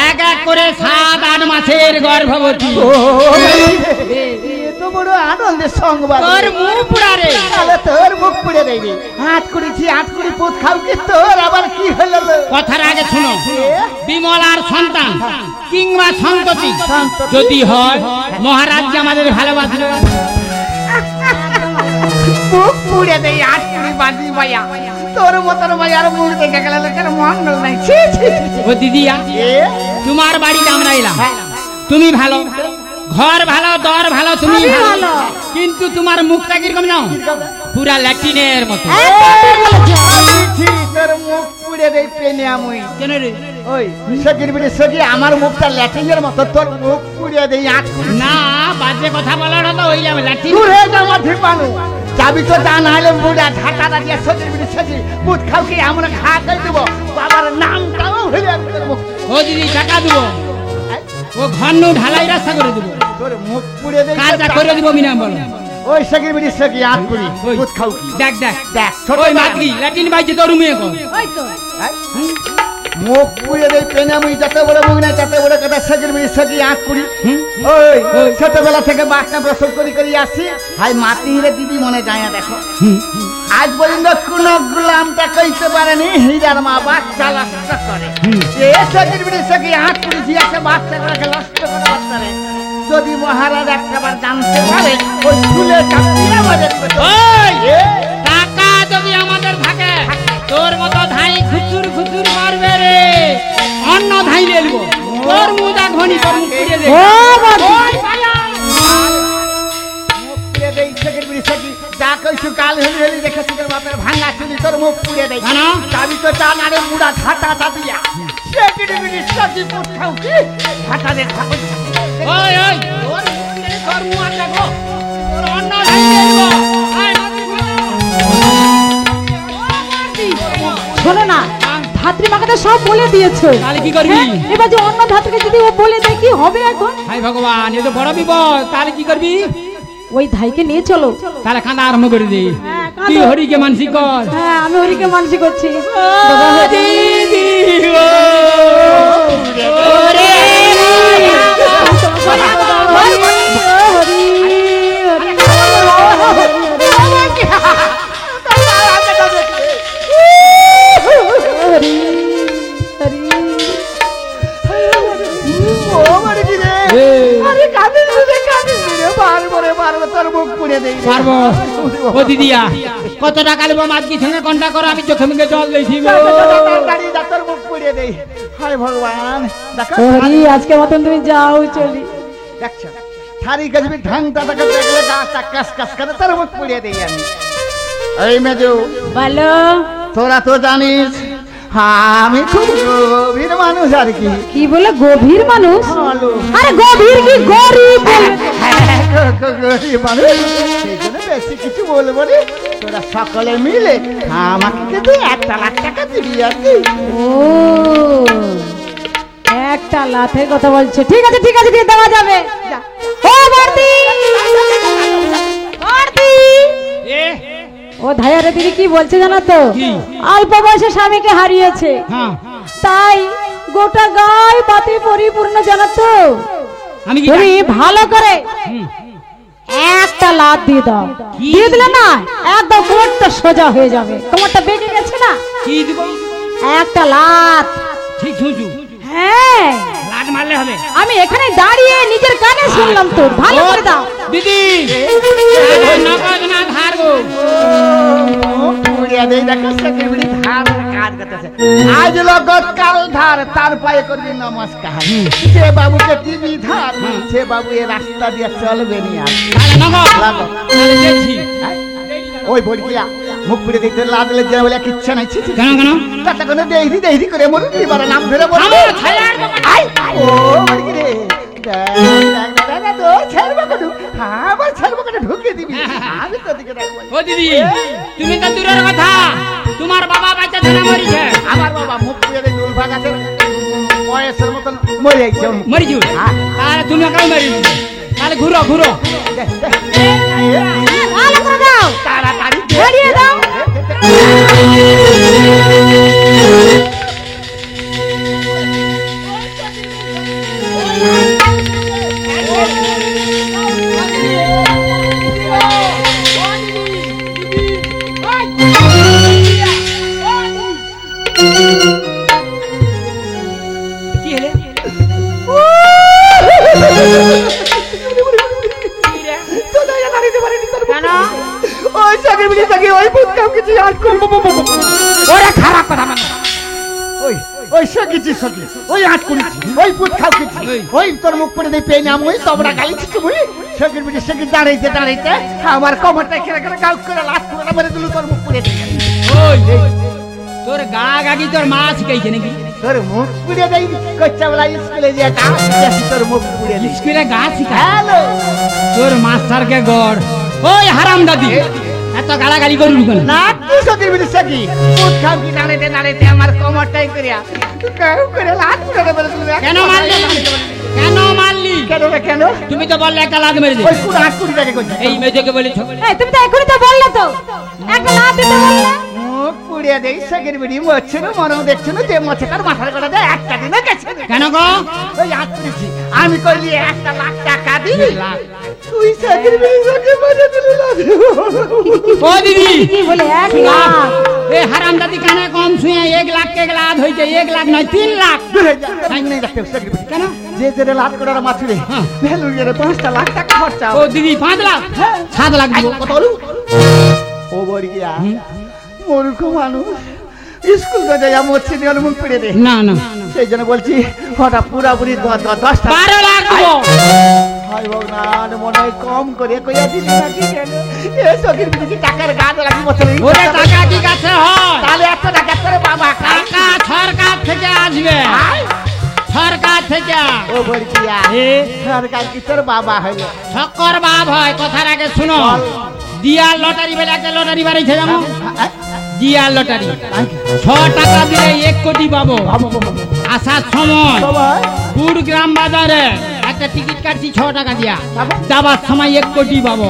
এক এক করে 7-8 মাসের গর্ভবতী তো বড় আনন্দের সংবাদ তোর মুখ পুড়ারে তাহলে তোর মুখ পুড়ে দেবে হাত করেছি হাত করে পুত খাও কি তোর আবার কি হলো কথার আগে শুনো বিমলার সন্তান কিংবা সন্ততি যদি হয় মহারাজ আমাদের ভালোবাসে মুখ পুড়ে দেই হাত করে বাঁধি ভাইয়া তোর মতন ভাইয়ার মুখ দেখে গেলে লোকের মঙ্গল নাই ছি ছি ও দিদিয়া তোমার বাড়িতে আমরা এলাম তুমি ভালো ঘর ভালো দর ভালো তুমি ভালো কিন্তু তোমার মুখটা কিরকম নাও পুরা ল্যাটিনের মতো তোর মুখ পুড়ে দেই পেনে আমি কেন রে ওই সগির বিড়ি সগি আমার মুখটা ল্যাটিনের মতো তোর মুখ পুড়ে দেই আট না বাজে কথা বলার তো ওই যাবে ল্যাটিন দূর হয়ে যা মাঠে পানু যাবি তো তা না হলে বুড়া ঝাঁটাটা দিয়ে সজির বিড়ি সজি বুট খাও কি আমরা খা করে দেবো বাবার নামটাও হয়ে যাবে তোর মুখ ও দিদি টাকা দেবো ও ঘর নু ঢালাই রাস্তা করে দেবো তোর মুখ পুড়ে দেই কাজটা করে দেবো মিনা বলো ওই সজির বিড়ি সজি আট করি ওই। বুট খাও কি দেখ দেখ দেখ ছোট ওই মাতলি ল্যাটিন বাইছে তোর রুমে কো ওই তো মুখ পুড়ে দেই পেনামুই যত বড় মুখ না তত বড় কথা সজির বিড়ি সজি আট করি ওই ছোটবেলা থেকে বাচ্চা প্রসব করি করি আসছি হাই মাটি হিরে দিদি মনে যায় না দেখো আজ পর্যন্ত কোন গোলামটা কইতে পারেনি হীরার মা বাচ্চা নষ্ট করে এ সজির বিড়ি সজি আট করেছি একটা বাচ্চাগুলোকে নষ্ট করে বাচ্চারে যদি মহারাজ একটাবার জানতে পারে ওই ফুলে কাপিয়ে বাজে ওই টাকা যদি আমাদের থাকে তোর মতো ধাই খুচুর খুচুর মারবে রে অন্য ধাই লেলবো তোর মুদা ঘনি তোর মুখ পুড়িয়ে দে ও বাবা ওই পায়া মুখ পুড়ে দেই সজির বিড়ি সজি যা কইছু কাল হলি হলি দেখেছি তোর বাপের ভাঙা চুলি তোর মুখ পুড়ে দেই কেন? যাবি তো জানারে মুড়া ঘাটা দিয়া সজির বিড়ি সজি পুট খাও কি ঘাটা দে খাও ওই ওই তোর মুখ পুড়িয়ে তোর মুখ আর দেখো তোর অন্য ধাই লেলবো আয় মাতলি শোনো না ধাত্রী মাকে তো সব বলে দিয়েছো তাহলে কি করবি? হ্যাঁ, এবার যে অন্য ধাত্রীকে যদি ও বলে দেয় কি হবে এখন হাই ভগবান এ তো বড় বিপদ তাহলে কি করবি ওই ধাইকে নিয়ে চলো তাহলে কাঁদা আরম্ভ করে দে হ্যাঁ, কাঁদো। তুই হরিকে মানসিক কর হ্যাঁ আমি হরিকে মানসি করছি দিদি ও ওরে পারবো ও দিদিয়া কত টাকা নেবো মাঝকির সঙ্গে কন্ট্যাক্ট করো আমি চোখে মুখে জল দিয়েছি গো ভগবান হরি আজকে মতন তুমি যাও চলি দেখছো থারি গজবি ঢংটা তাকে দেখলে গাছটা কাস কাস করে তার মুখ পুড়িয়ে দেই আমি এই মেজু বলো তোরা তো জানিস আমি খুব গভীর মানুষ আর কি কি বলে গভীর মানুষ আরে গভীর কি গরিব গরিব মানুষ সেই জন্য বেশি কিছু বলবো রে তোরা সকলে মিলে আমাকে কিন্তু 1 লাখ টাকা দিবি আর কি ও একটা লাথের কথা বলছে ঠিক আছে ঠিক আছে দিয়ে দেওয়া যাবে ও ভারতী ভারতী এ ও ধায়ারে দিদি কি বলছে জানো তো কি? অল্প বয়সে স্বামীকে হারিয়েছে হ্যাঁ তাই গোটা গায়ে পাতে পরিপূর্ণ জানো তো আমি কি তুমি ভালো করে হুম। একটা লাত দিয়ে দাও কি? দিয়ে দিলে না একদম কোমরটা সোজা হয়ে যাবে কোমরটা বেঁকে গেছে না কি দিব একটা লাত ঠিক শুনছু হ্যাঁ লাট মারলে হবে আমি এখানে দাঁড়িয়ে নিজের কানে শুনলাম তো ভালো করে দাও দিদি নগদ না ধার গো পুড়িয়ে দেই দেখো সেকেন্ড ধার কাজ করতেছে আজ লগত কাল ধার তার পায়ে করবি নমস্কার সে বাবুকে দিবি ধার সে বাবু এই রাস্তা দিয়ে চলবে নি আর তাহলে নগদ লাগো। তাহলে দেখছি ওই বলকিয়া মুখ পুড়ে দেখতে লাদলে যে বলে কিচ্ছা নাই ছি ছি কেন কেন তাতে কোনো দেহি দেহি করে মরু এবার নাম ধরে বল আমার ছায়ার দোকান আই ও বলকি রে দাদা তো ছাড়বা কত আবার ছাড়বা কত ঢুকে দিবি আমি তো দিকে দেখব ও দিদি তুমি তো দূরের কথা তোমার বাবা বাচ্চা ছেলে মরিছে আমার বাবা মুখ পুড়ে দেই দুল ভাগাছে বয়সের মতন মরে গেছে মরিছু তাহলে তুমি কাউ মারি তাহলে ঘুরো ঘুরো ভালো করে দাও তাড়াতাড়ি বেরিয়ে দাও কি হলে তো দাঁড়িয়ে দাঁড়িয়ে পারিনি তোর কেন ওই চাকরি বিলি চাকরি ওই ভূত কাম কিছু আর করব ওরে খারাপ কথা মানে ওই ওই সকিছি সকি ওই আট করেছি ওই ভূত খাও কিছু ওই তোর মুখ পড়ে দেই পেয়ে নাম ওই তোমরা গালিছি তুমি চাকরি বিলি চাকরি দাঁড়াইতে দাঁড়াইতে আমার কমরটা কেড়ে কেড়ে গাউ করে লাত করে মেরে দিল তোর মুখ পড়ে দেই ওই তোর গা গাগি তোর মা শিখাইছে নাকি তোর মুখ পুড়ে দেই কচ্চা বলা স্কুলে যে কাজ শিখাইছি তোর মুখ পুড়ে দেই স্কুলে গা শিখা হ্যালো তোর মাস্টারকে গড় ওই হারাম দাদি এত গালাগালি করবি কেন? না কি সকির বিড়ি সকি মুখ খাও কি দাঁড়াইতে দাঁড়াইতে আমার কোমরটাই করিয়া কাউ করে লাত করে বলে তুমি কেন মারলি? কেন মারলি? কেন রে কেন তুমি তো বললে একটা লাত মেরে দে। ওই কোন 8 কোটি টাকা কইছে এই মেয়েকে বলেছো? এই তুমি তো এখনই তো বললে তো একটা লাভ দিতে বললে। মুখ পুড়িয়ে দেই সকির বিড়ি মরছে না মরও দেখছ না যে মরছে তার মাথার কথা দেয় একটা দিন গেছে কেন গো? ওই 8 কোটি আমি কইলি 1 লাখ টাকা দিবি লাখ। তুই সকির বিড়ি সকে মজা দিলি না ও দিদি কি বলে 1 লাখ? এ হারামজাদি কানে কম শুয়ে 1 লাখ কে লাত হইছে 1 লাখ নয় 3 লাখ। কেন? যে যে লাখ করার মাছরে হ্যাঁ। ভ্যালুর 5 লাখ টাকা খরচা ও দিদি 5 লাখ 7 লাখ দিব। কত হলো ও বড়িয়া মূর্খ মানুষ স্কুল তো যাই মরছি দিয়ে মুখ পেড়ে দে না না সেই জন্য বলছি হঠাৎ পুরাপুরি 10 টাকা 12 লাখ দিব। হাই ভগবান মনে হয় কম করে কইয়া দিলি নাকি কেন এ সকির বিড়ি টাকার গাছ লাগি বছরে ওরে টাকা কি কাছে হয়? তাহলে 1 টাকা করে বাবা টাকা সরকার থেকে আসবে, সরকার থেকে। ও বড়িয়া এ সরকার কি তোর বাবা হইলো শক্কর বাপ হয়। কথার আগে শুনো, দিয়ার লটারি বলে একটা লটারি বাড়িছে জানো? দিয়ার লটারি 6 টাকা দিলে 1 কোটি পাবো। আসার সময় গুড়গ্রাম বাজারে একটা টিকিট কাটছি 6 টাকা দিয়া, যাবার সময় 1 কোটি পাবো।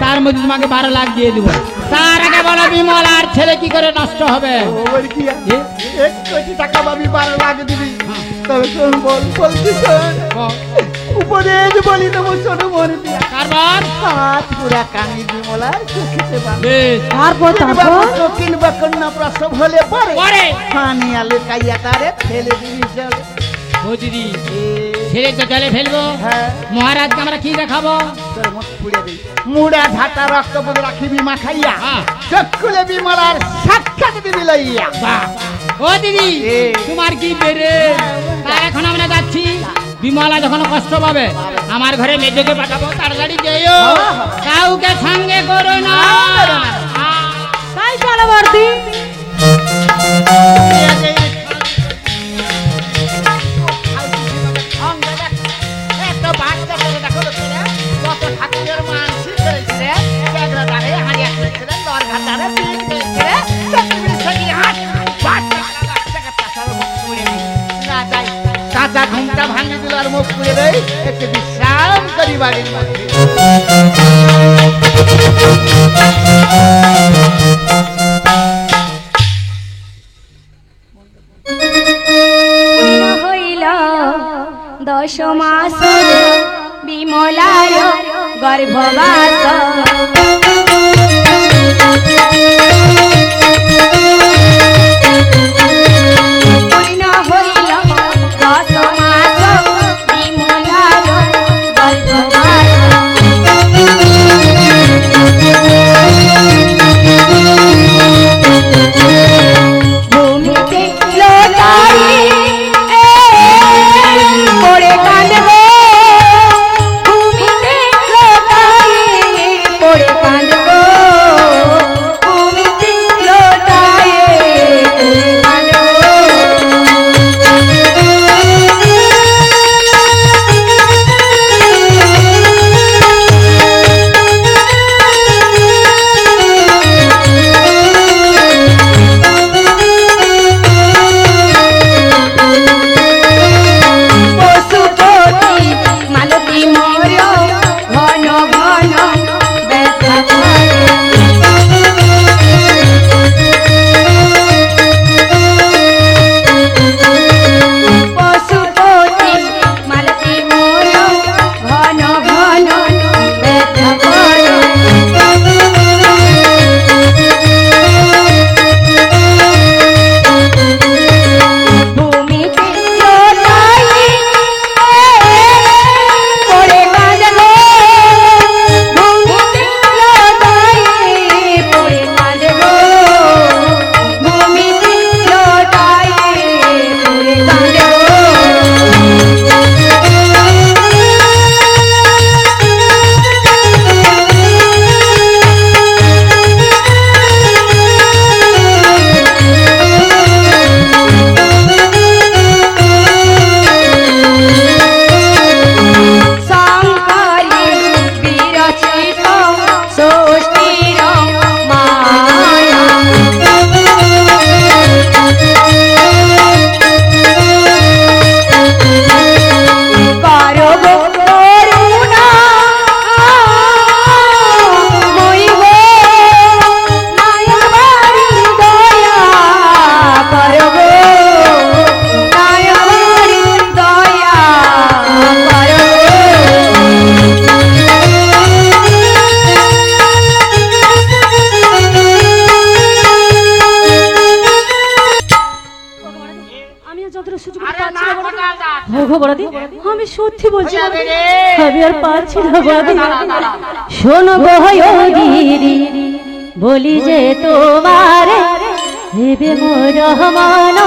তার মধ্যে তোমাকে 12 লাখ দিয়ে দেবো। তার আগে বলো বিমল আর ছেলে কি করে নষ্ট হবে? ও বড়িয়া 1 কোটি টাকা পাবি 12 লাখ দিবি তবে শোন বলছি শোন উপদেশ বলি দেবো শোনো মনে দিয়া কারবার হাত পুরা কানি বিমলা সুখিতে পাবে বেশ তারপর দক্ষিণ বা কন্যা প্রসব হলে পরে পরে পানি আলু কাইয়া তারে ফেলে দিবি চল ও দিদি ছেলে তো জলে ফেলবো, হ্যাঁ মহারাজকে আমরা কি দেখাবো? তোর মুখ পুড়ে দিই মুড়া ঝাঁটা রক্ত বলে রাখিবি মা খাইয়া হ্যাঁ। চক্ষুলে বিমলার সাক্ষাৎ দিবি লইয়া বাহ! ও দিদি এ। তোমার কি বেড়ে? তা এখন আমরা যাচ্ছি, বিমলা যখন কষ্ট পাবে আমার ঘরে মেজোকে পাঠাবো, তাড়াতাড়ি যেও, কাউকে সঙ্গে করো না। তাই চলো বর্দি। একটা বাচ্চা ছেলে দেখো তো ছেলে, কত ঠাকুরের মানসিক করেছে রে, ব্যাগরা দাঁড়ে হারিয়া করেছে রে, দরঘা দাঁড়ে পিঠ করেছে রে, চকরি সঙ্গে হাত, বাচ্চাকে পাশার মুখ পুড়ে দিই। না যাই, কাঁচা ঘুমটা ভাঙি দিল আর মুখ পুড়ে দেয়, একটু বিশ্রাম করি বাড়ির মধ্যে। হইল 10 মাস বিমলার গর্ভবাস। পূর্ণ হইল 10 মাস বিমলার গর্ভবাস। দেখো বড়দি, আমি সত্যি বলছি বড়দি, আমি আর পারছি না বড়দি। শোনো গো ও দিদি, বলি যে তোমারে হেবে মোর রহমান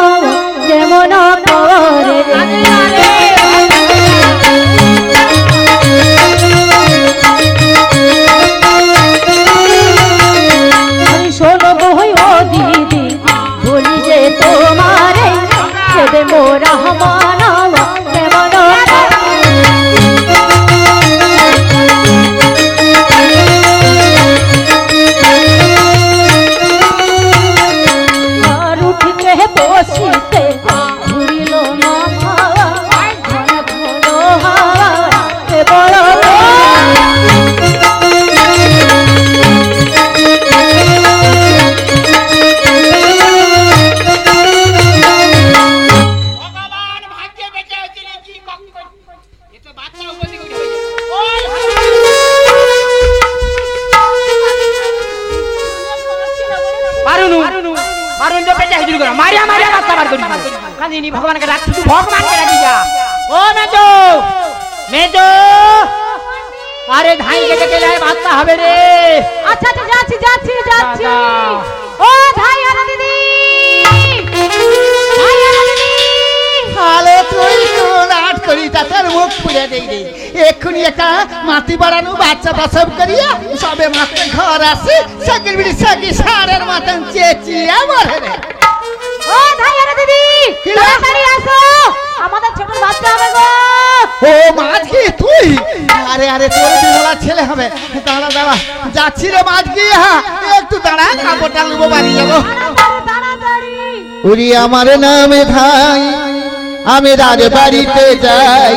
যেমন করে। শোনো গো ও দিদি, বলি যে তোমারে হেবে মোর রহমান যেমন বসিতে ঘুরিল মাথা ঘন ঘন হাওয়া বড় ভগবান ভাগ্যে বেঁচে আছিলেন কি কখন এ তো বাচ্চা উপদি করে হয়ে মারুনু মারুন যে পেটে হিজুর করা মারিয়া মারিয়া বাচ্চা বার করি কাঁদিনি ভগবানকে ডাক তুই ভগবানকে ডাকি যা। ও মেজো মেজো, আরে ধাই কেটে গেলে বাচ্চা হবে রে। আচ্ছা আচ্ছা যাচ্ছি যাচ্ছি যাচ্ছি। ও ধাই আনা দিদি, ধাই আনা দিদি। আলে তুই কোন আট করি তার মুখ পুড়ে দেই রে। এক্ষুনি একটা মাটি বাড়ানো বাচ্চা প্রসব করিয়া সবে মাত্র ঘর আসি সাকির বিড়ি সাকি সারের মতন চেঁচিয়ে মরে রে। ও ধাই আনা দিদি, তাড়াতাড়ি আসো, আমাদের ছোট বাচ্চা হবে গো। ও মাছ কি তুই? আরে আরে তোর বিমলা ছেলে হবে। দাঁড়া দাঁড়া, যাচ্ছি রে মাছ কি। হ্যাঁ একটু দাঁড়া, কাপড়টা লুবো বাড়ি যাবো। তাড়াতাড়ি। উরি আমার নামে ধাই, আমি রাজবাড়িতে যাই,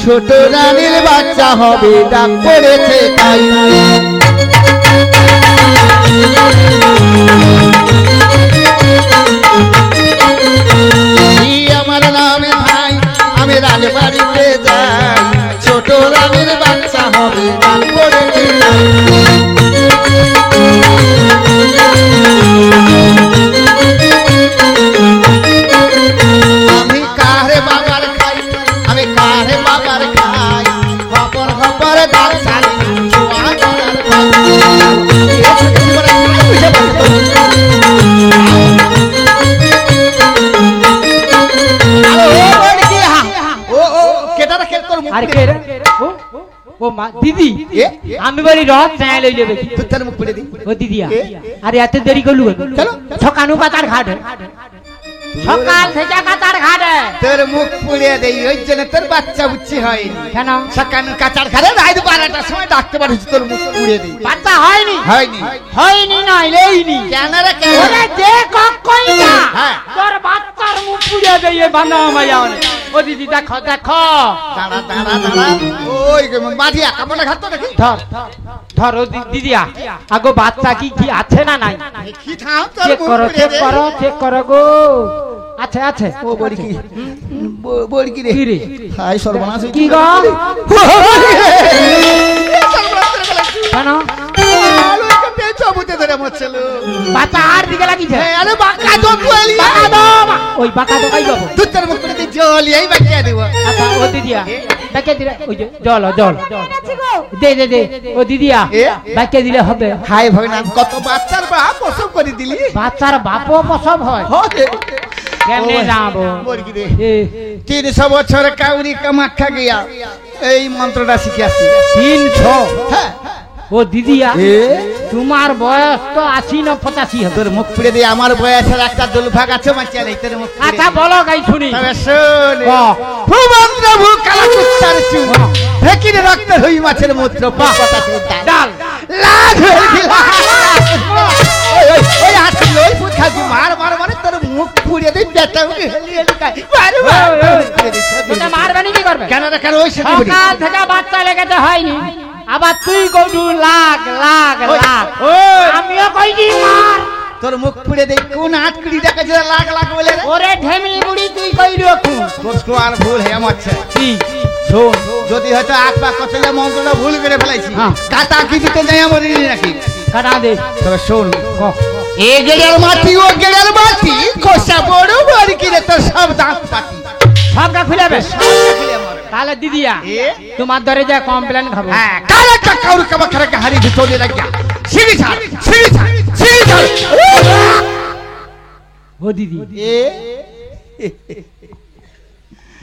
ছোট রানীর বাচ্চা হবে ডাক পড়েছে তাই। আমার নামে ধাই, আমি রাজবাড়িতে যাই, ছোট রানীর বাচ্চা হবে ডাক পড়েছে তাই। আমি কারে বাবার খাই, আমি কারে বাবার খাই, খপর খপর ডাল চালি ছোয়া করার খাই। আরে কে রে? ও মা দিদি, আমি বলি রথ চাই লই যাবে তোর মুখ পড়ে দি। ও দিদিয়া, আরে এত দেরি করলু চলো সকানু কাতার ঘাট সকাল থেকে কাতার ঘাট তোর মুখ পুড়ে দেই, ওই জন্য তোর বাচ্চা বুচ্ছি হয় কেন? সকান কাচার ঘরে রাত 12টার সময় ডাকতে পারিস, তোর মুখ পুড়ে দেই। বাচ্চা হয়নি হয়নি হয়নি নয় লেইনি কেন রে কেন? ওরে যে কই না হ্যাঁ। তোর বাচ্চার মুখ পুড়ে দেই বানা মাইয়া ও দিদি দেখো দেখো দাঁড়া দাঁড়া দাঁড়া, ওই বাঁধিয়া কাপড়টা ঘাটতো নাকি? ধর ধর ও দিদিয়া আগো বাচ্চা কি কি আছে না নাই কি থাম তোর চেক মুখ করো পুড়ে চেক দেই। করো চেক করো গো আছে আছে ও বড়ি কি বড়ি কি রে? কি রে? হাই সর্বনাশ হইছে। কি গো সর্বনাশ করে ফেলেছি। কেন আলো একটা পেঁচো বুতে ধরে মরছিল। বাচ্চা আর দিকে লাগিছে আরে বাঁকা তো তুলি। বাঁকা দো ওই বাঁকা দো কাই যাবো তুই তোর মুখ পুড়ে দেই, জল এই বাঁকিয়ে দেব। আচ্ছা ও দিদিয়া বাকে দিলে ওই যে জল জল আছি গো। দে দে দে ও দিদিয়া এ? বাকে দিলে হবে হাই ভগবান, কত বাচ্চার বাপ প্রসব করে দিলি। বাচ্চার বাপও প্রসব হয় হবে কেমনে যাবো বড়ি কি রে? এ 300 বছর কাউরি কামাখ্যা গিয়া এই মন্ত্রটা শিখে আসি। 300 হ্যাঁ ও দিদিয়া এ? তোমার বয়স তো 80 না 85 হবে তোর মুখ পুড়ে দিয়ে আমার বয়সের একটা দুলভাগ আছে বাঁচিয়া নেই, তোর মুখ পুড়ে আচ্ছা দিয়ে। বলো গাই শুনি তবে শোন, ক। ভূমন্ত্র ভূ কালা কুত্তার চুল, ফেকিরে রক্ত হই মাছের মূত্র, পাতা ডাল লাগ হয়ে গেল। ওই ওই ওই আসি ওই ফুট খাবি, মার মার মারে তোর মুখ পুড়ে দিয়ে পেটা উঠে হেলি হেলি খাই। মার মার পুড়ে দিয়ে সব ওটা মারবানি কি করবে কেন রে কেন? ওই সাথে বলি সকাল থেকে বাচ্চা লেগেতে হয়নি আবার তুই কইছু লাগ লাগ ওই, লাগ ওই। আমিও কইছি মার তোর মুখ পুড়ে দেই, কোন আট কুড়ি টাকা ছিল লাখ লাখ বলে রে? ওরে ঢেমনি বুড়ি তুই কই রাখু তোর তো আর ভুল হয়ে মারছে। কি শোন, যদি হয়তো আট বা কতলে মন্ত্রটা ভুল করে ফেলাইছি, হ্যাঁ। কাটা কি দিতে যাই মরিনি নাকি? কাটা দে তবে শোন, ক। এ গেড়ের মাটি ও গেড়ের মাটি, খোসা বড় বড় কিরে তোর সব দাঁত পাটি। সবটা খুলেবে তাহলে দিদিয়া তোমার ধরে যা কমপ্লেন খাবো হ্যাঁ কালা কাকাউর কাবা করে হারি ভিতরে লাগিয়া সিঁড়ি ছাড় সিঁড়ি ছাড় সিঁড়ি ছাড় ও দিদি এ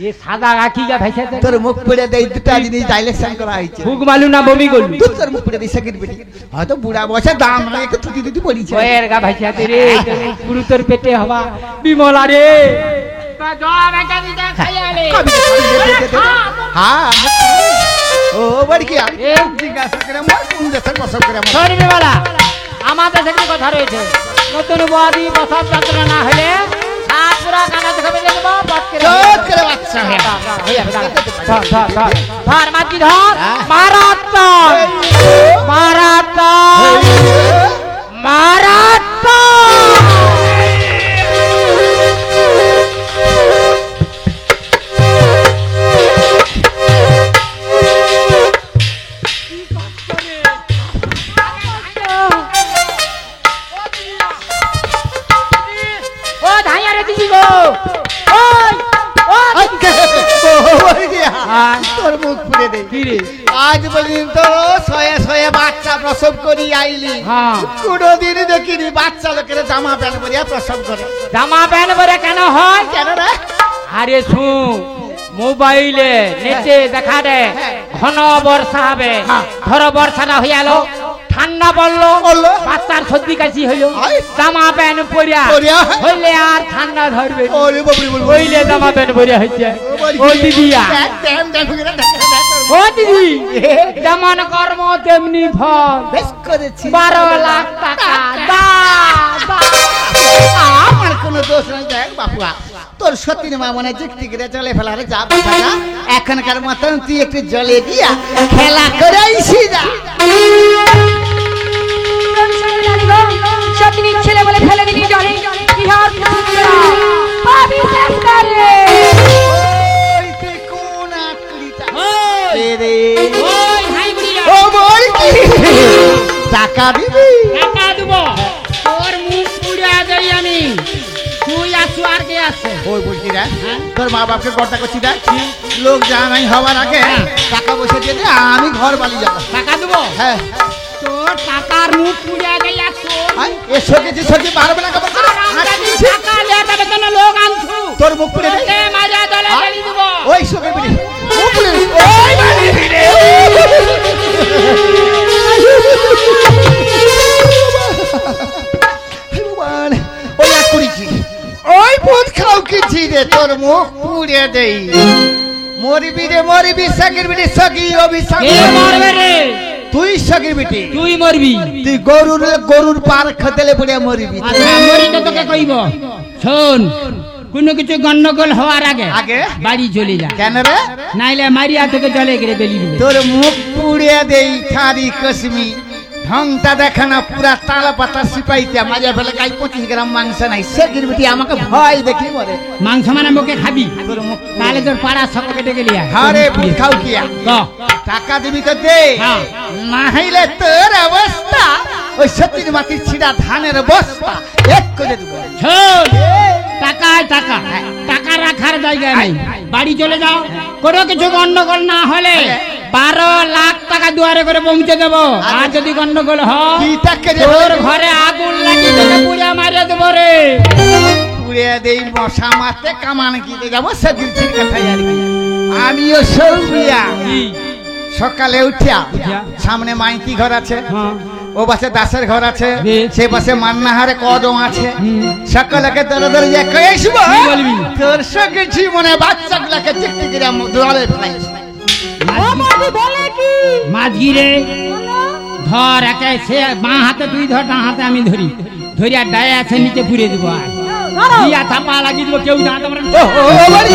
এ সাদা গাকি গা ভাইছে তোর মুখ পুড়ে দেই দুটা জিনিস ডাইলেকশন করা হইছে ভুক মালু না বমি গলু তোর মুখ পুড়ে দেই সেকেন্ড বেটি হয়তো বুড়া বয়সে দাম লাগে একটু তুই তুই পড়িছে ওয়ের গা ভাইছে রে পুরু তোর পেটে হবা বিমলা রে হ্যাঁ ও বড় কি জিজ্ঞাসা করে মোর কোন দেশে প্রসব করে মোর সরি বেলা আমাদের সেখানে কথা রয়েছে নতুন বাড়ি প্রসব যন্ত্রণা না হলে সাত পুরা কানা দেখাবে দেব বাত করে চোট করে বাচ্চা হয়ে ধর ধর ধর ধর মাটি ধর মারাত্মক মারাত্মক মারাত্মক তোর মুখ পুড়ে দে আজ পর্যন্ত শয়ে শয়ে বাচ্চা প্রসব করি আইলি কোনদিন দেখিনি বাচ্চা লোকের জামা প্যান্ট পরিয়া প্রসব করে জামা প্যান্ট পরে কেন হয় কেন রে আরে শুন মোবাইলে নেটে দেখা দে ঘন বর্ষা হবে ধরো বর্ষাটা হয়ে গেল ঠান্ডা পড়লো বাচ্চার সর্দি কাশি হইলো জামা প্যান্ট পরিয়া হইলে আর ঠান্ডা ধরবে হইলে জামা প্যান্ট পরিয়া হইছে ও দিদিয়া ও দিদি যেমন কর্ম তেমনি ফল বেশ করেছি 12 লাখ টাকা আমার কোনো দোষ নাই দেখ বাপুয়া তোর সত্যি মা মনে জিকটি করে চলে ফেলারে যা বাচ্চা এখনকার মতন তুই একটু জলে দিয়া খেলা করে আইসি যা সত্যি ছেলে বলে ফেলে দিলি জলে কি হাত পাবি শেষ করে ওই তে কোন আটলিটা রে ওই হাই বুড়িয়া ও বল কি টাকা দিবি টাকা দেব তোর মুখ পুড়িয়া যাই আমি তুই আসু আর কে আছে ওই বলছি রে তোর মা বাপকে গড়টা করছি দেখ লোক জানাই হওয়ার আগে টাকা বসে দিয়ে দে আমি ঘর বালি যাব টাকা দেব হ্যাঁ তোর টাকার মুখ পুড়িয়া যাই আসু এসো কিছু সত্যি পারবে না খবর টাকা লেটাবে কেন লোক আনছু তোর মুখ পুড়ে দে মারিয়া দলে ফেলি দেব ওই সবে বিড়ি মুখ পুড়ে ওই মারি রে ভগবান ওই এক করেছি ওই ভূত খাও কি রে তোর মুখ পুড়ে দেই মরবি সাকির বিটি সকি অভিশাপ কে মরবে রে তুই সকির বিটি তুই মরবি তুই গরুর পার খেতেলে পড়ে মরবি আচ্ছা মরি তো তোকে কইব শোন কোনো কিছু গন্ডগোল হওয়ার আগে বাড়ি চলে যা কেন রে নাইলে মারিয়া তোকে জলে গেলে বেলি দিবে তোর মুখ পুড়ে দেই খারি কসমি ঢংটা দেখা না পুরা তালা পাতা সিপাইতে মাঝে ফেলে গাই 25 গ্রাম মাংস নাই সকির বিটি আমাকে ভয় দেখি মরে মাংস মানে মুখে খাবি তোর মুখ তাহলে তোর পাড়া সকলে ডেকে লিয়া আরে ভূত খাও কিয়া টাকা দিবি তো দে না হইলে তোর অবস্থা ওই সতীর মাটির ছিড়া ধানের বস্তা এক করে দেব শোন টাকায় টাকা টাকা রাখার জায়গা নেই বাড়ি চলে যাও কোনো কিছু গন্ডগোল না হলে 12 লাখ টাকা দুয়ারে করে পৌঁছে দেবো আর যদি গন্ডগোল হয় তোর ঘরে আগুন লাগিয়ে তোকে পুড়ে মারিয়ে দেবো রে পুড়ে দেই মশা মারতে কামান কিতে যাবো সেদিন ঠিক কথাই আর কি আমিও সৌরিয়া সকালে উঠিয়া সামনে মাইতি ঘর আছে ও পাশে দাসের ঘর আছে সে পাশে মান্নাহারে কদম আছে সকলকে দরে দরে যে কইছব তোর সঙ্গে জীবনে বাচ্চাগুলোকে চিকটি করে দোয়ালে ফেলাইছ ও মাঝি বলে কি মাঝি রে ধর একে সে বাঁ হাতে তুই ধর ডান হাতে আমি ধরি ধরিয়া ডায়ে আছে নিচে পুড়ে দিব আর দিয়া থাপা লাগি দিব কেউ না তোমরা ও বাড়ি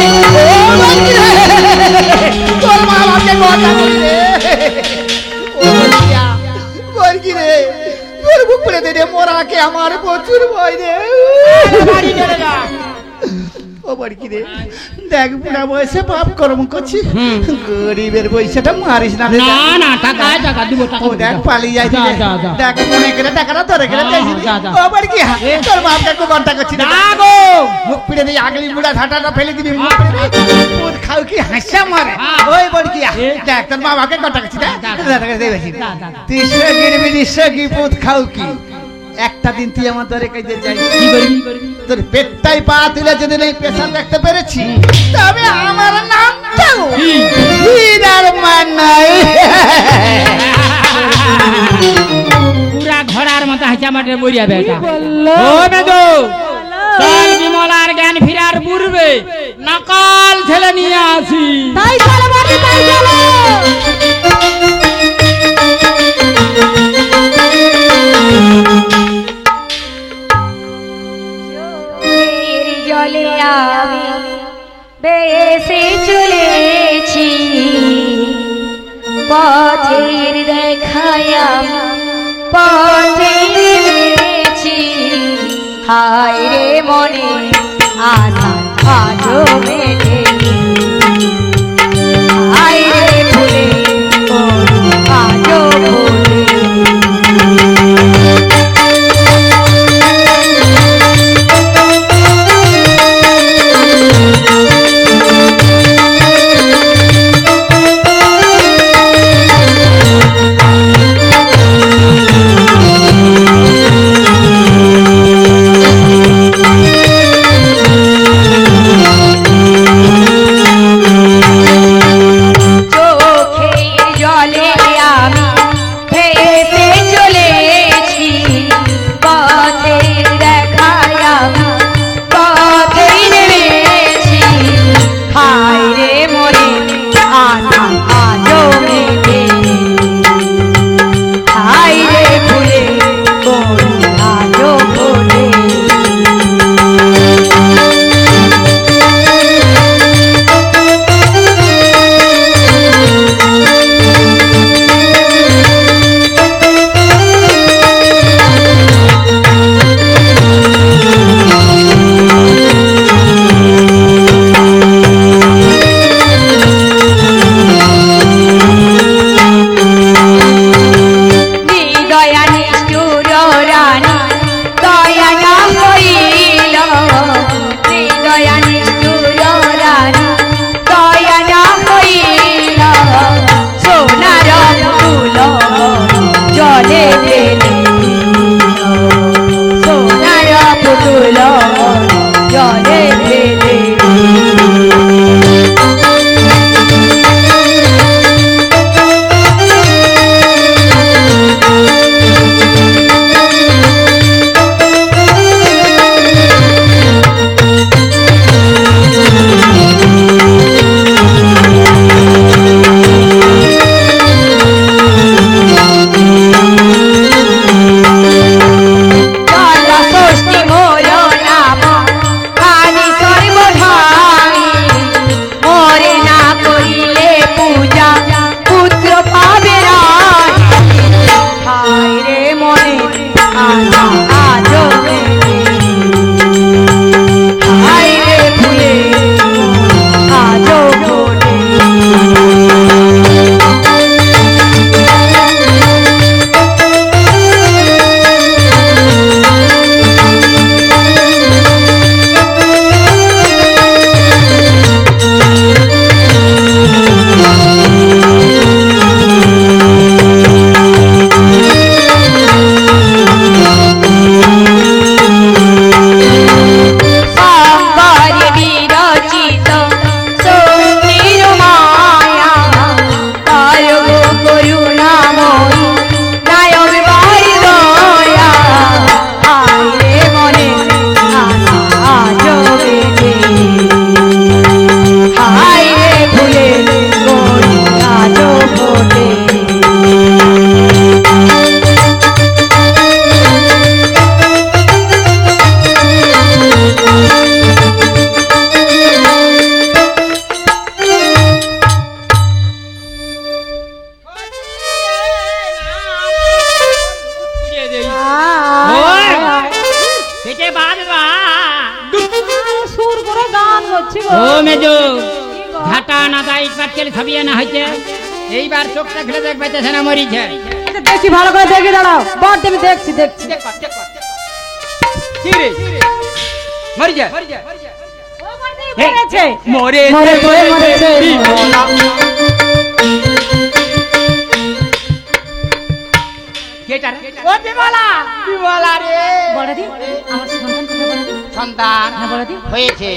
তোর মা বাপকে কথা বলি রে ও বাড়িয়া বলকি রে তোর বুক পুড়ে দে রে মোরাকে আমার প্রচুর ভয় রে বাড়ি চলে যা ও বাড়ি কি রে দেখ বুড়া বয়সে পাপ কর্ম করছি গরিবের পয়সাটা মারিস না রে না না টাকা টাকা দিব টাকা ও দেখ পালিয়ে যাই যা, যা, যা। দেখ মনে করে টাকাটা ধরে করে হ্যাঁ, যা, যা। ও বাড়ি কি তোর বাপ কাকু ঘন্টা করছি না না গো মুখ পিড়ে দিয়ে আগলি বুড়া ঝাঁটাটা ফেলে দিবি মুখ পিড়ে পুত খাও কি হাসা মারে হ্যাঁ। ওই বাড়ি কি দেখ তোর বাবাকে ঘন্টা করছি না যা, টাকা দিয়ে বেশি যা, যা। তুই গিরবি কি পুত খাও কি একটা দিন তুই আমার ধরে কাজে যাই কি করবি তোর পেটটাই পা তুলে যদি নেই পেশা দেখতে পেরেছি তবে আমার নামটাও হীরার মান নাই পুরা ঘোড়ার মতো হাঁচা মাঠে বইয়া বেটা বললো? ও মেদো চল বিমলার জ্ঞান ফিরার পূর্বে নকল ছেলে নিয়ে আসি তাই চলো বাড়ি তাই চলো চোখের জলে আমি বেসে চলেছি পথের দেখায় আমি পথে নেমেছি হায় রে মনে আশা আজও মেটেনি হায় রে ফুলে আজও ফুলে বলছি ও মেজো ঘাটা নাদা ইট পাটকেল সবই আনা হয়েছে, এইবার চোখটা খুলে দেখ পাইতেছে না মরিছে। দেখি ভালো করে দেখে দাঁড়াও, বট আমি দেখছি দেখছি। কি রে মরিছে? মরেছে মরে মরেছে। কেটা রে? ও বিমলা, বিমলা রে। বড়দি আমার সন্তান কোথায় বড়দি? সন্তান হ্যাঁ বড়দি হয়েছে।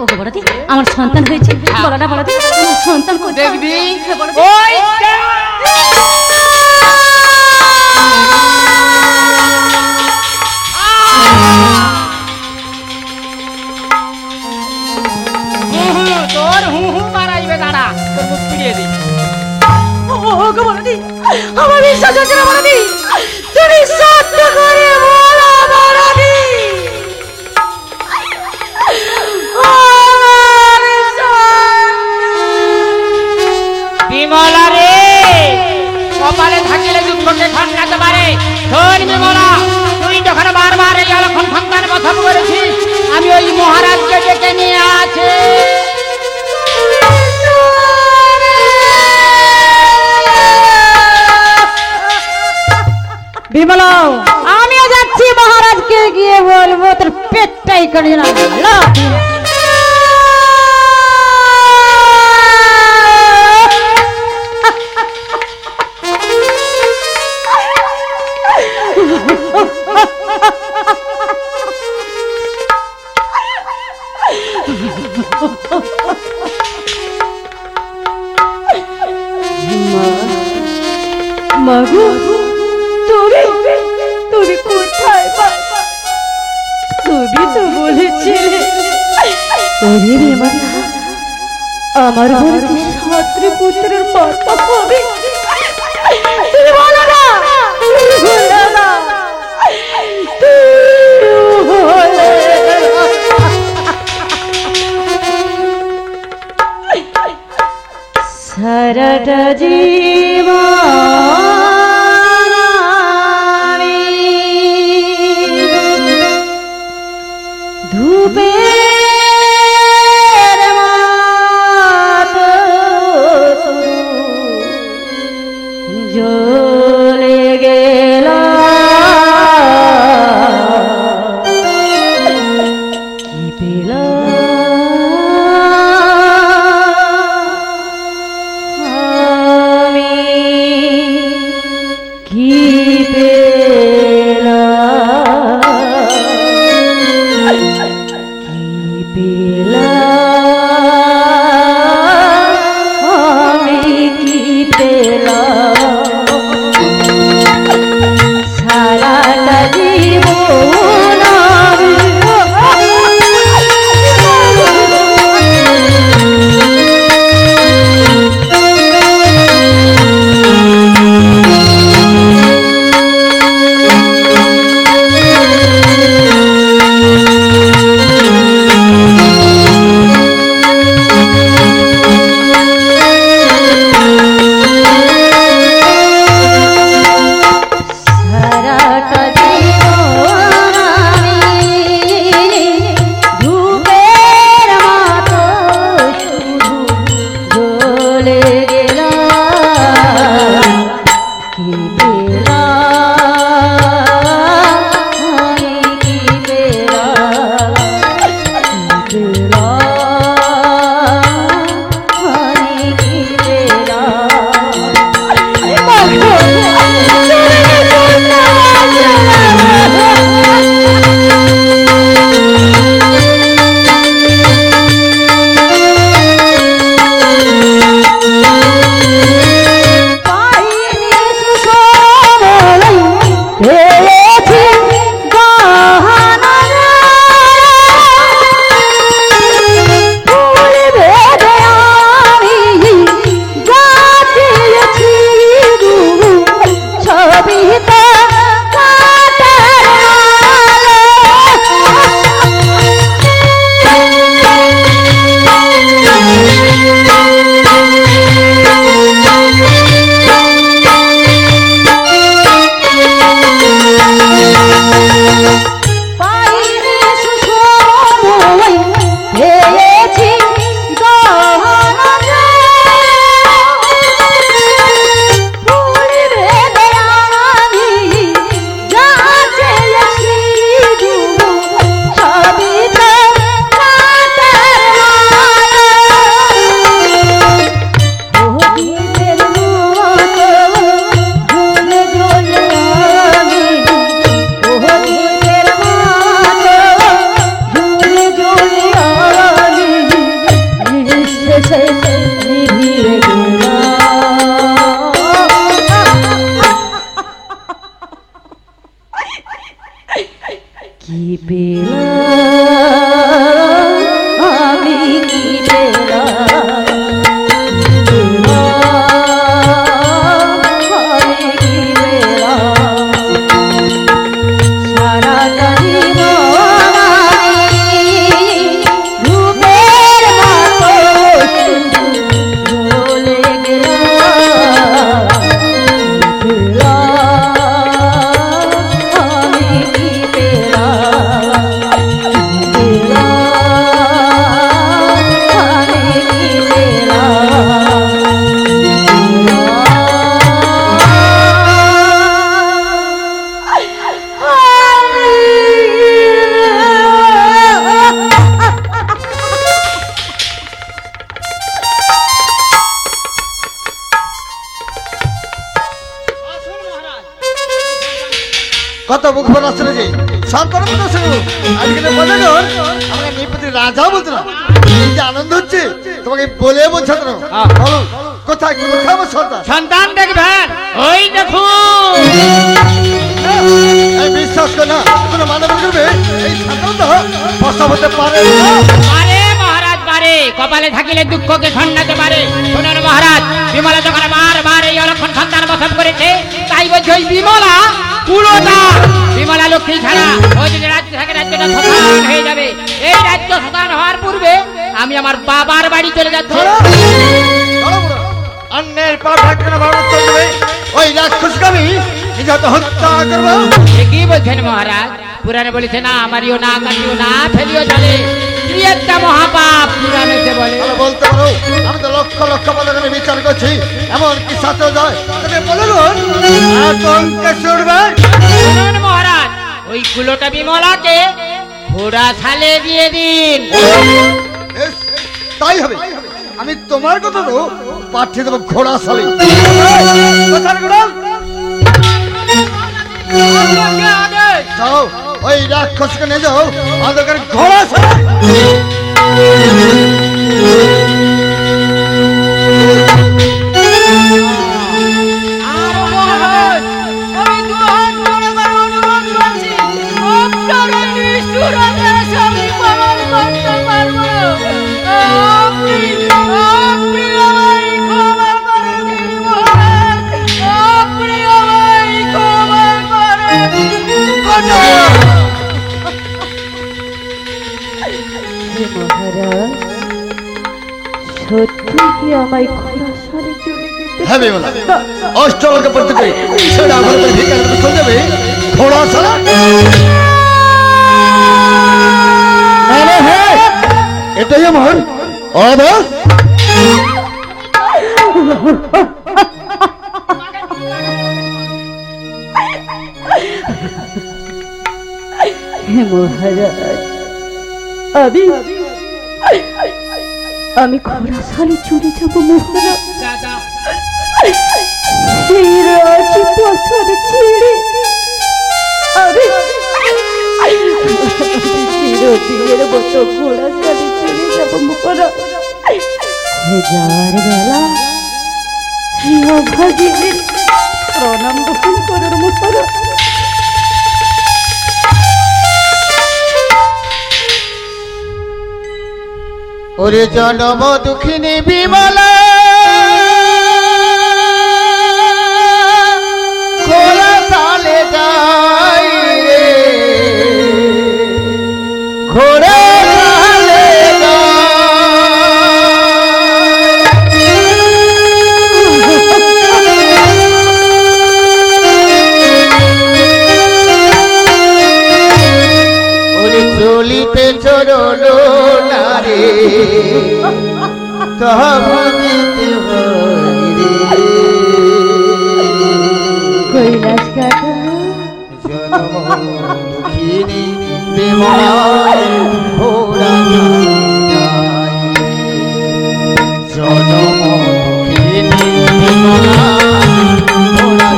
ওগো বড়দি আমার সন্তান হয়েছে, বলো না বড়দি আমার সন্তান কোথায়? দেখবি হ্যাঁ বড়দি। ওই তোর হু হু মারাইবে, দাঁড়া তোর মুখ ফিরিয়ে দিই। ওগো বড়দি আমার বিশ্বাস হচ্ছে না বড়দি, তুমি সত্য করে বলো বড়দি। বিমলা রে, কপালে থাকিলে দুঃখকে ঠনকাতে পারে। শোন বিমলা, তুই যখন বারবার এই অলক্ষণ সন্তান কথা করেছিস, আমি ওই মহারাজকে ডেকে নিয়ে আছে। বিমলা আমিও যাচ্ছি মহারাজকে গিয়ে বলবো তোর পেটটাই করে না। মাগো তুমি তুমি কোথায়? তুমি তো বলেছিলে ওরে বিমলা আমার বাড়িতে সাত্রী পুত্রের মাতা হবে। তুমি বলো না, তুমি বলো না, সারাটা জীবন আমি ধূপের মতো জ্বলে গেল, কি পেলাম আমি, কি পেলাম, কি পেলাম আমি, কি পেলাম সারাটা জীবন আমি। সারাটা জীবন কি পেলাম আমি কি পেলাম কত মুখ বলা ছিল যে সন্তান কথা ছিল আজকে বলে আমাকে নিপতি রাজা বলতো না এই যে আনন্দ হচ্ছে তোমাকে বলে বলছো না বলো কোথায় কোথায় আমার সন্তান সন্তান দেখবেন ওই দেখুন এই বিশ্বাস কর না কোনো মানব করবে এই সন্তান তো প্রসব হতে পারে না পারে মহারাজ পারে কপালে থাকিলে দুঃখকে খণ্ডাতে পারে শুনুন মহারাজ বিমলা যখন বারবার এই অলক্ষণ সন্তান বসত করেছে তাই বলছে ওই বিমলা পুরোটা বিমলা লক্ষ্মী ছাড়া ওই যে রাজ্য থাকে রাজ্যটা শ্মশান হয়ে যাবে এই রাজ্য শ্মশান হওয়ার পূর্বে আমি আমার বাবার বাড়ি চলে যাচ্ছি অন্যের পা ঢাকতে না বাবা চলবে ওই রাক্ষসকে আমি নিজে তো হত্যা করবো কি বলছেন মহারাজ পুরাণে বলেছে না আমারিও না কাটিও না ফেলিও চলে কি একটা মহাপাপ পুরাণেতে বলে বলতে পারো আমি তো লক্ষ লক্ষ পদকে বিচার করছি এমন কি সাথে যায় তবে বলুন আতঙ্কে ছুটবে শুনুন মহারাজ ওই কুলোটা বিমলাকে ঘোড়া ছালে দিয়ে দিন বেশ, তাই হবে আমি তোমার কথা তো পাঠিয়ে দেবো ঘোড়া সালে কোথায় ঘোড়া যাও ওই রাক্ষসকে নিয়ে যাও আমাদের ঘোড়া সালে সত্যি কি আমায় ঘোড়া সারে চলে যেতে হ্যাঁ বিমলা অষ্টলোকে পড়তে পারি সেটা আমার উপরে ভিকার করে চলে যাবে ঘোড়া সালা হ্যাঁ এটাই আমার অবাস হে মহারাজ আমি ঘোড়া সালে চলে যাবো মহারাজ এই রাজপ্রাসাদ ছেড়ে আমি চিরদিনের মতো ঘোড়া সালে চলে যাবো মহারাজ যাওয়ার বেলা এই অভাগীদের প্রণাম গ্রহণ করার মহারাজ ওরে জনম দুঃখিনী বিমলা ঘোড়া সালে যাই রে ঘোড়া সালে ওরে চলিতে চরলো না রে কৈলাস কাকা দুঃখিনী বিমলা ঘোড়া জনম দুঃখিনী বিমলা ঘোড়া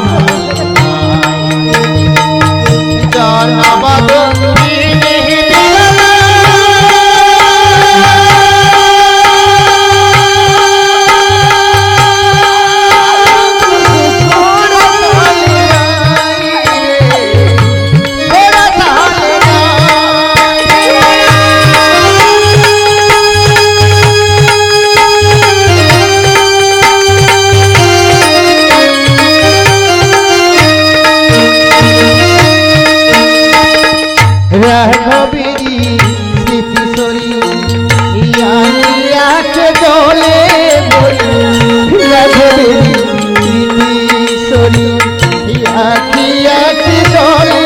জনম দুঃখিনী ঘোড়া রাঘবেরি স্মৃতিসরি ইয়াকে জলে রাঘবেরি স্মৃতিসরি ইয়াকে জলে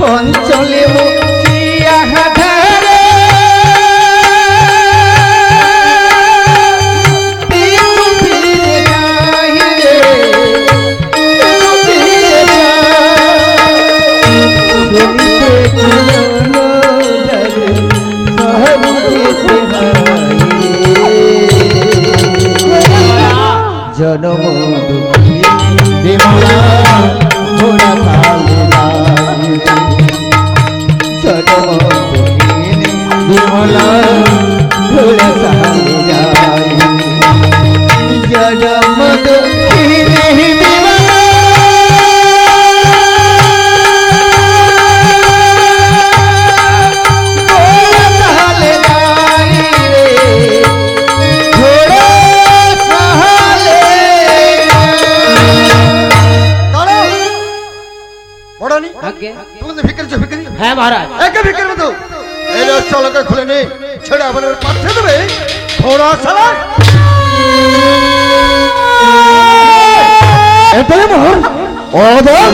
অঞ্চলে জনম দুঃখী বিমলা ঘোড়া জনম দুঃখী বিমলা ঘোড়া জনম দুঃখী বিমলা হ্যাঁ মহারাজ চলকে খুলে নে ছেড়ে আবার পাঠিয়ে দেবে ঘোড়া চালাক এটাই মোহর অদম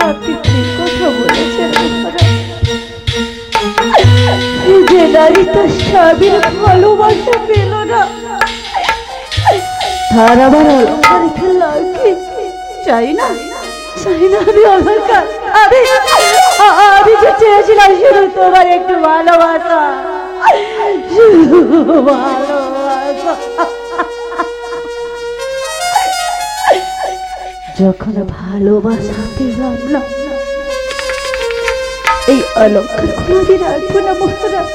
আপনি ঠিক কথা বলেছেন যে নারী তার স্বামীর ভালোবাসা পেল না তার আবার অলঙ্কার লাগে চাই না আমি অলঙ্কার আমি যে চেয়েছিলাম শুধু তোমার একটু ভালোবাসা ভালোবাসা যখন ভালোবাসা পেলাম না এই অলঙ্কার গুলো আমি রাখবো না মহারাজ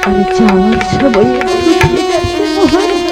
আমি যাওয়ার সময় মহারাজ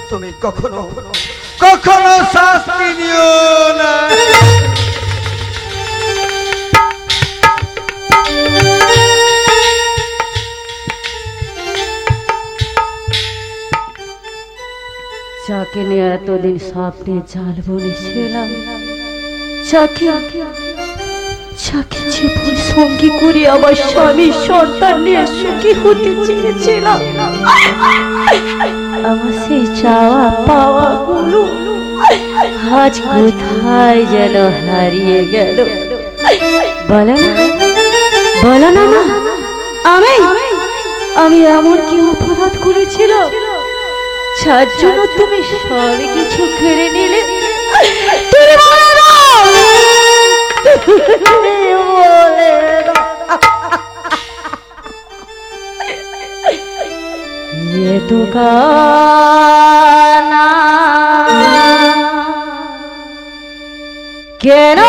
তুমি কখনো কখনো শাস্তি নিও না যাকে নিয়ে এতদিন স্বপ্নে জাল বুনেছিলাম যাকে জীবন সঙ্গী করে আমার স্বামীর সন্তান নিয়ে সুখী হতে চেয়েছিলাম, আমার সেই চাওয়া পাওয়া গুলো আজ কোথায় যেন হারিয়ে গেল। বলো না, বলো না, আমি আমি এমন কি অপরাধ করেছিলাম যার জন্য তুমি সব কিছু কেড়ে নিলে? তুমি বলো না, তুমি বলে না। ये तो गाना কেন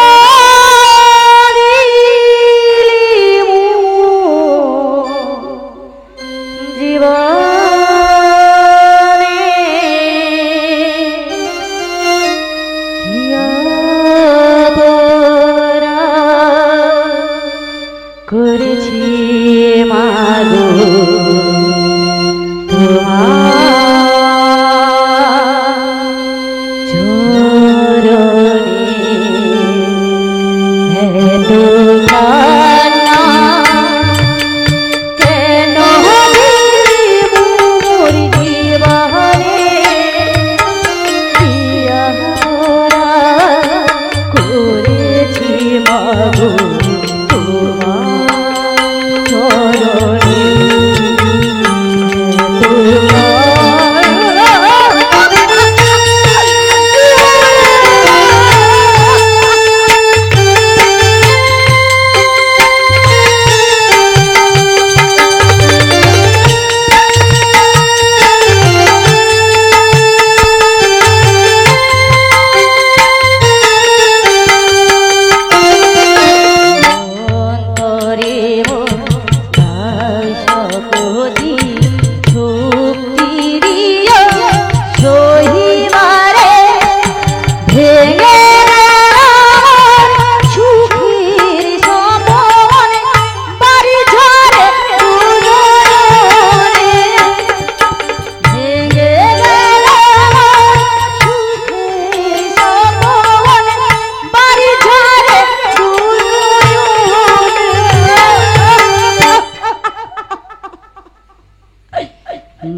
করেছি মাগো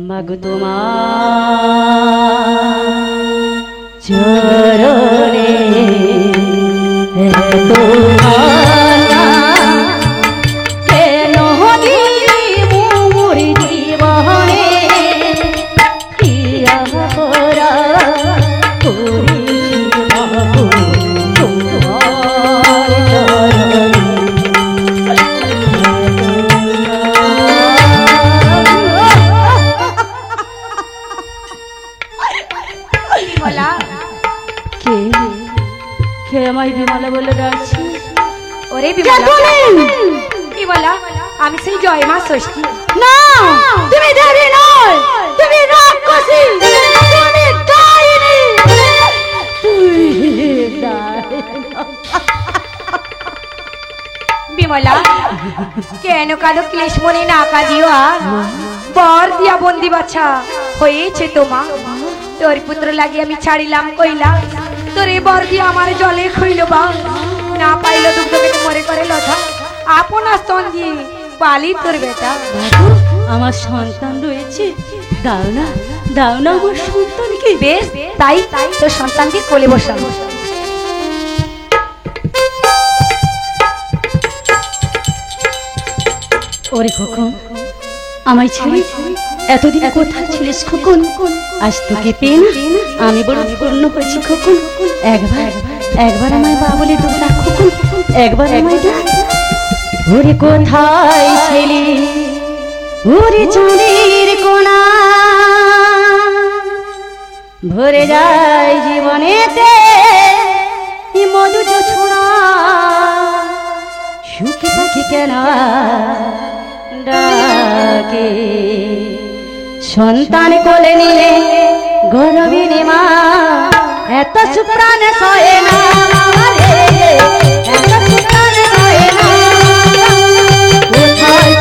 মাগো তোমার চরণে কেন মোর জীবনে প্রিয়া করা করেছি মাগো তোমার চরণে। কে আমায় বিমলা বলে ডাকছি? ওরে বিমলা, বিমলা আমি সেই জয় মা ষষ্ঠী। না, তুমি দেবী নয়, তুমি রাক্ষসী, তুমি ডাইনি। বিমলা কেন কালো ক্লেশ মনে না কাঁদিও, আর বর দিয়া বন্দি বাছা হয়েছে তোমা। তোর পুত্র লাগি আমি ছাড়িলাম কইলা, তোরে বর দিয়া আমার জলে খইল বা না পাইল দুগ্ধ পেটে মরে করে লথা আপন স্তন দিয়ে পালি তোর বেটা। আমার সন্তান রয়েছে, দাও না, দাও না আমার সন্তানকে। বেশ তাই তাই তোর সন্তানকে কোলে বসাবো। ওরে খোকন, আমায় ছেড়ে এতদিন কোথায় ছিলিস খোকন? আজ তোকে পেয়ে না আমি বড় পূর্ণ হয়েছি খোকন। একবার একবার আমায় বা বলে তো ডাক খোকন, একবার আমায় ডাক। ওরে কোথায় ছিলি ওরে চাঁদের কোনা, ভরে যায় জীবনেতে মধু ছোঁড়া। সুখে পাখি কেন ডাকে, সন্তান কোলে নিলে গরবিনী মা এত সুপ্রাণ সয়ে না রে, এত সুপ্রাণ সয়ে না। কোথায়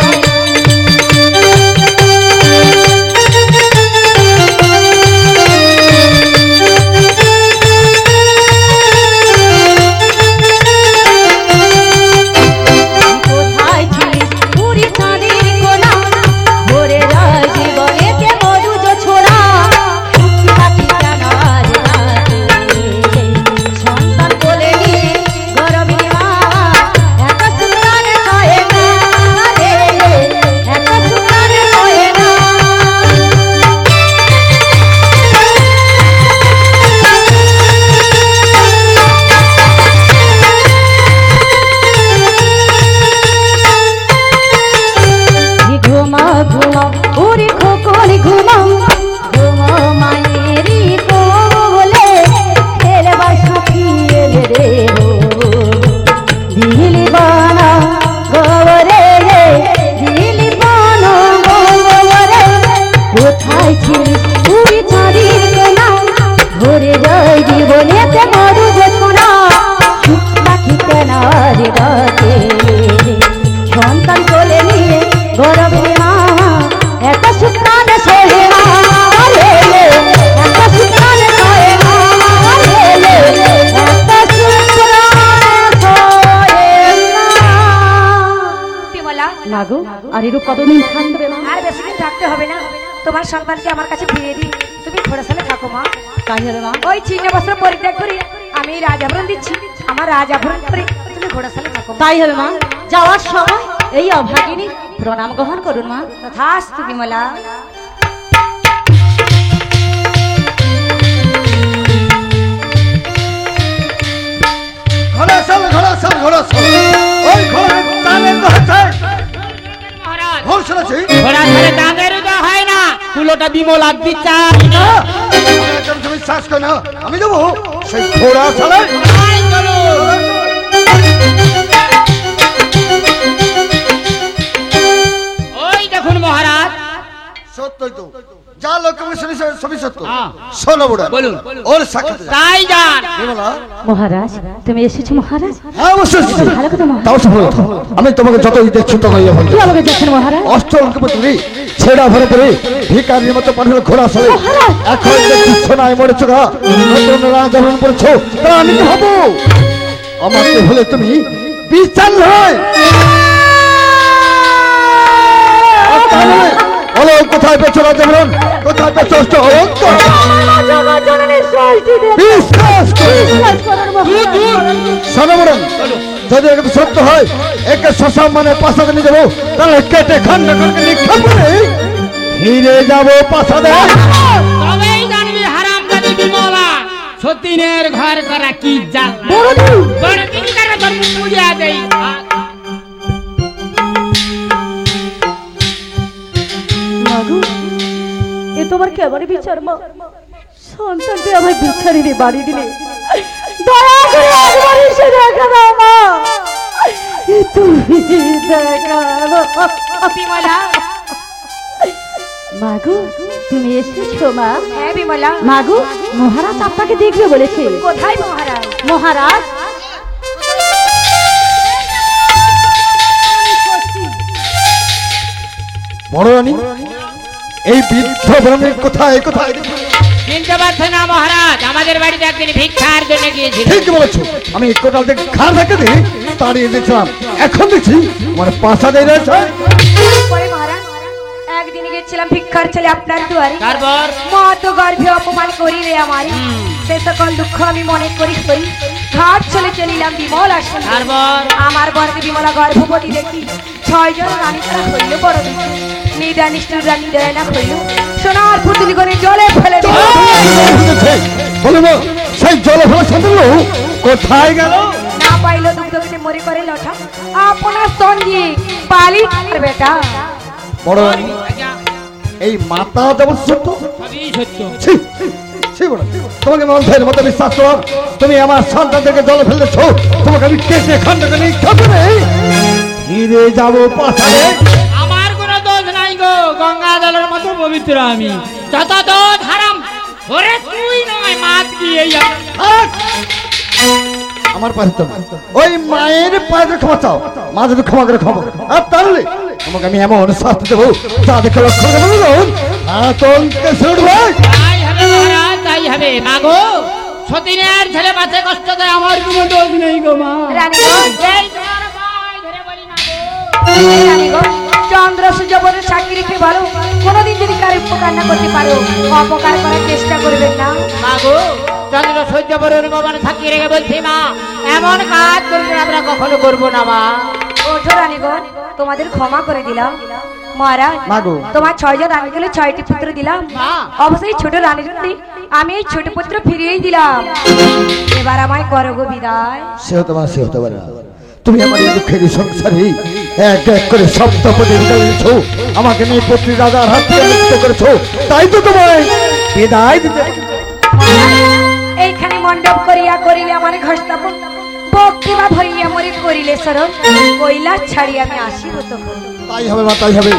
গরবে মা এত সুপ্রাণ সোহে মা লে লে এত সুপ্রাণ সোহে মা লে লে এত সুপ্রাণ সোহে মা। বিমলা লাগো আর এরূপ কতদিন থাকবে মা? আর বেশি দিন থাকতে হবে না, তোমার সন্তানকে আমার কাছে ফিরিয়ে দিই, তুমি ঘোড়াশালে থাকো মা। তাই হবে মা। ওই চিহ্ন বস্ত্র পরিত্যাগ করি আমি রাজাভরণ দিচ্ছি, আমার রাজাভরণ করে তুমি ঘোড়াশালে থাকো। তাই হবে মা। যাওয়ার সময় এই অভাগিনী প্রণাম গ্রহণ করুন মা। তথাস্তু বিমলা। ঘোড়াশাল ঘোড়াশাল ঘোড়াশাল ওই ঘোড়া চালের তো হচ্ছে মহারাজ ভোর শুনেছি ঘোড়া ধরে দাঁড়ের তো হয় না, কুলোটা বিমল আব্দি চাই না তুমি বিশ্বাস করো না, আমি যাবো সেই ঘোড়াশালে। ওই দেখুন মহারাজ। সত্যই তো যা লোক শুনেছে সবই সত্য। হ্যাঁ। শোনো বুড়া বলুন। ওর সাক্ষাৎ তাই যান। বিমলা মহারাজ তুমি এসেছো মহারাজ? হ্যাঁ অবশ্যই এসেছি। ভালো কথা মহারাজ। তাও সফল কথা আমি তোমাকে যতই দেখছি ততই ভালো। কি আমাকে দেখছেন মহারাজ? অষ্টলঙ্কপতি ছেড়া ভরে করে ভিকারির মতো পাঠালো ঘোড়াশালে। এখন দেখছি সোনায় মরেছ গা, নতুন রাজভরণ পড়েছ, তা আমি তো হবো। আমাকে হলে তুমি বিচার নয়। বলো কোথায় পেছো রাজভরণ, কোথায় পেছো অষ্টলঙ্ক? বিশ্বাস সনবরণ যদি একটু সত্য হয় একে শ্মশান মানে পাশাতে নিয়ে যাবো, তাহলে কেটে খন্ড খন্ড নিক্ষেপ করে ফিরে যাবো পাশাতে। তবেই জানবি হারামজাদি বিমলা সতীনের ঘর করা কি জাত। বড় দিন করে জন্ম পূজা দেই। মাগো এ তোমার কেমন বিচার মা? সন্তানকে আমার বিচারিনি বাড়ি দিলে দয়া করে একবার এসে দেখা দাও মা, তুমি দেখা দাও। বিমলা মাগো তুমি এসেছো মা? হ্যাঁ বিমলা। মাগো মহারাজ আপনাকে দেখবে বলেছে। কোথায় মহারাজ? মহারাজ বড় রানী এই বৃদ্ধ ব্রাহ্মণ কোথায় কোথায়? চিনতে পারছে না মহারাজ, আমাদের বাড়িতে একদিন ভিক্ষার জন্য গিয়েছিল। ঠিক বলেছো, আমি কোটাল থেকে খার থেকে দিই তাড়িয়ে দিয়েছিলাম, এখন দেখছি মানে পাশাতে রয়েছে। পরে মহারাজ একদিন গেছিলাম ভিক্ষার ছেলে আপনার দুয়ারে, তারপর মত গর্ভে অপমান করিলে আমার সে সকল দুঃখ আমি মনে করি করি ঘাট চলে চলিলাম বিমল আসন। তারপর আমার বরকে বিমলা গর্ভবতী দেখি 6 জন রানী তারা হইল বড় দেখি নিদা নিষ্ঠুর রানী দয়া হইল সোনার পুতুলি করে জলে ফেলে দিল। বলবো সেই জলে ফেলা সাঁতরল কোথায় গেল? না পাইল দুগ্ধ কেটে মরে করে লঠা আপনার সঙ্গে পালি বেটা। বড় রানী এই মাতা যেমন সত্য সবই সত্য। ছি, ছি বড়, তোমাকে মন্থের মতো বিশ্বাস করলাম, তুমি আমার সন্তানদেরকে জলে ফেলেছ, তোমাকে আমি কেটে খন্ড করে নিক্ষেপ করে ফিরে যাবো পাশাতে। আমার কোনো দোষ নাই গো, গঙ্গা জলের মতো পবিত্র আমি। যত দোষ হারাম ওরে তুই নয় মাছ কি এই থাক! আমার পাশে তো না। ওই মায়ের পায়ে ক্ষমা চাও, মা যদি ক্ষমা করে ক্ষমা করে, আর তাহলে তোমাকে আমি এমন শাস্তি দেবো যা দেখে লক্ষ্য করে বলুন আতঙ্কে ছেড়ে ভাই। তাই হবে মহারাজ, তাই হবে। মাগো সতীনের ছেলে বাঁচে কষ্ট দেয়, আমার কোনো দোষ নেই গো মা। রানীগঞ্জ এই তোমার পায়ে ধরে বলি না গো। রানীগঞ্জ চন্দ্র সূর্য বলে সাক্ষী রেখে ভালো, কোনোদিন যদি কারো উপকার না করতে পারো অপকার করার চেষ্টা করবেন না। মাগো চন্দ্র সহ্য বরণ ভগবান সাক্ষী রেখে বলছি মা, এমন কাজ করবে আমরা কখনো করবো না মা। ওঠো রানীগঞ্জ তোমাদের ক্ষমা করে দিলাম। মহারাজ মাগো। তোমার 6 জন রানী গেলে 6টি পুত্র দিলাম, মা। অবশ্যই ছোট রানীর আমি এই ছোট পুত্র ফিরিয়েই দিলাম, এবার আমায় করো গো বিদায়। সে হতে পারে, সে হতে পারে না। তুমি আমার এই দুঃখের সংসারে এক এক করে সপ্তপদে বিদায়, আমাকে নিয়ে পুত্রী রাজার হাত থেকে মুক্ত করেছো, তাই তো তোমায় বিদায় দিতে। এইখানে মণ্ডপ করিয়া করিলে আমার ঘর স্থাপন, বক্তৃতা ভরিয়া মরে করিলে শরণ, কইলা ছাড়ি আমি আসিব তখন। তাই হবে মা, তাই হবে।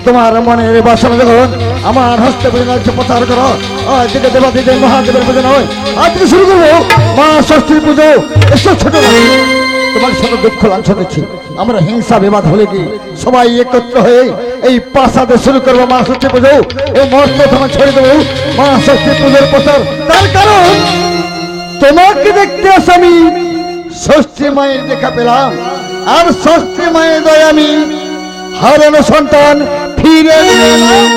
তোমার মনের বাসনা যখন আমার হস্তে রাজ্য প্রচার করো, আজ থেকে দেবাদিদেব মহাদেবের পুজো নয়, আজ থেকে শুরু করবো মা ষষ্ঠীর পুজো। এসব ছোট নয়, তোমার সাথে দুঃখ লাঞ্ছন দিচ্ছি, আমরা হিংসা বিবাদ হলে কি সবাই একত্র হয়ে এই প্রাসাদে শুরু করবো মা ষষ্ঠী পুজো। এই মস্ত তোমার ছেড়ে দেবো মা ষষ্ঠী পুজোর প্রচার। তার কারণ তোমাকে দেখতে আস আমি ষষ্ঠী মায়ের দেখা পেলাম, আর ষষ্ঠী মায়ের দয় আমি হারানো সন্তান ফিরে এলাম।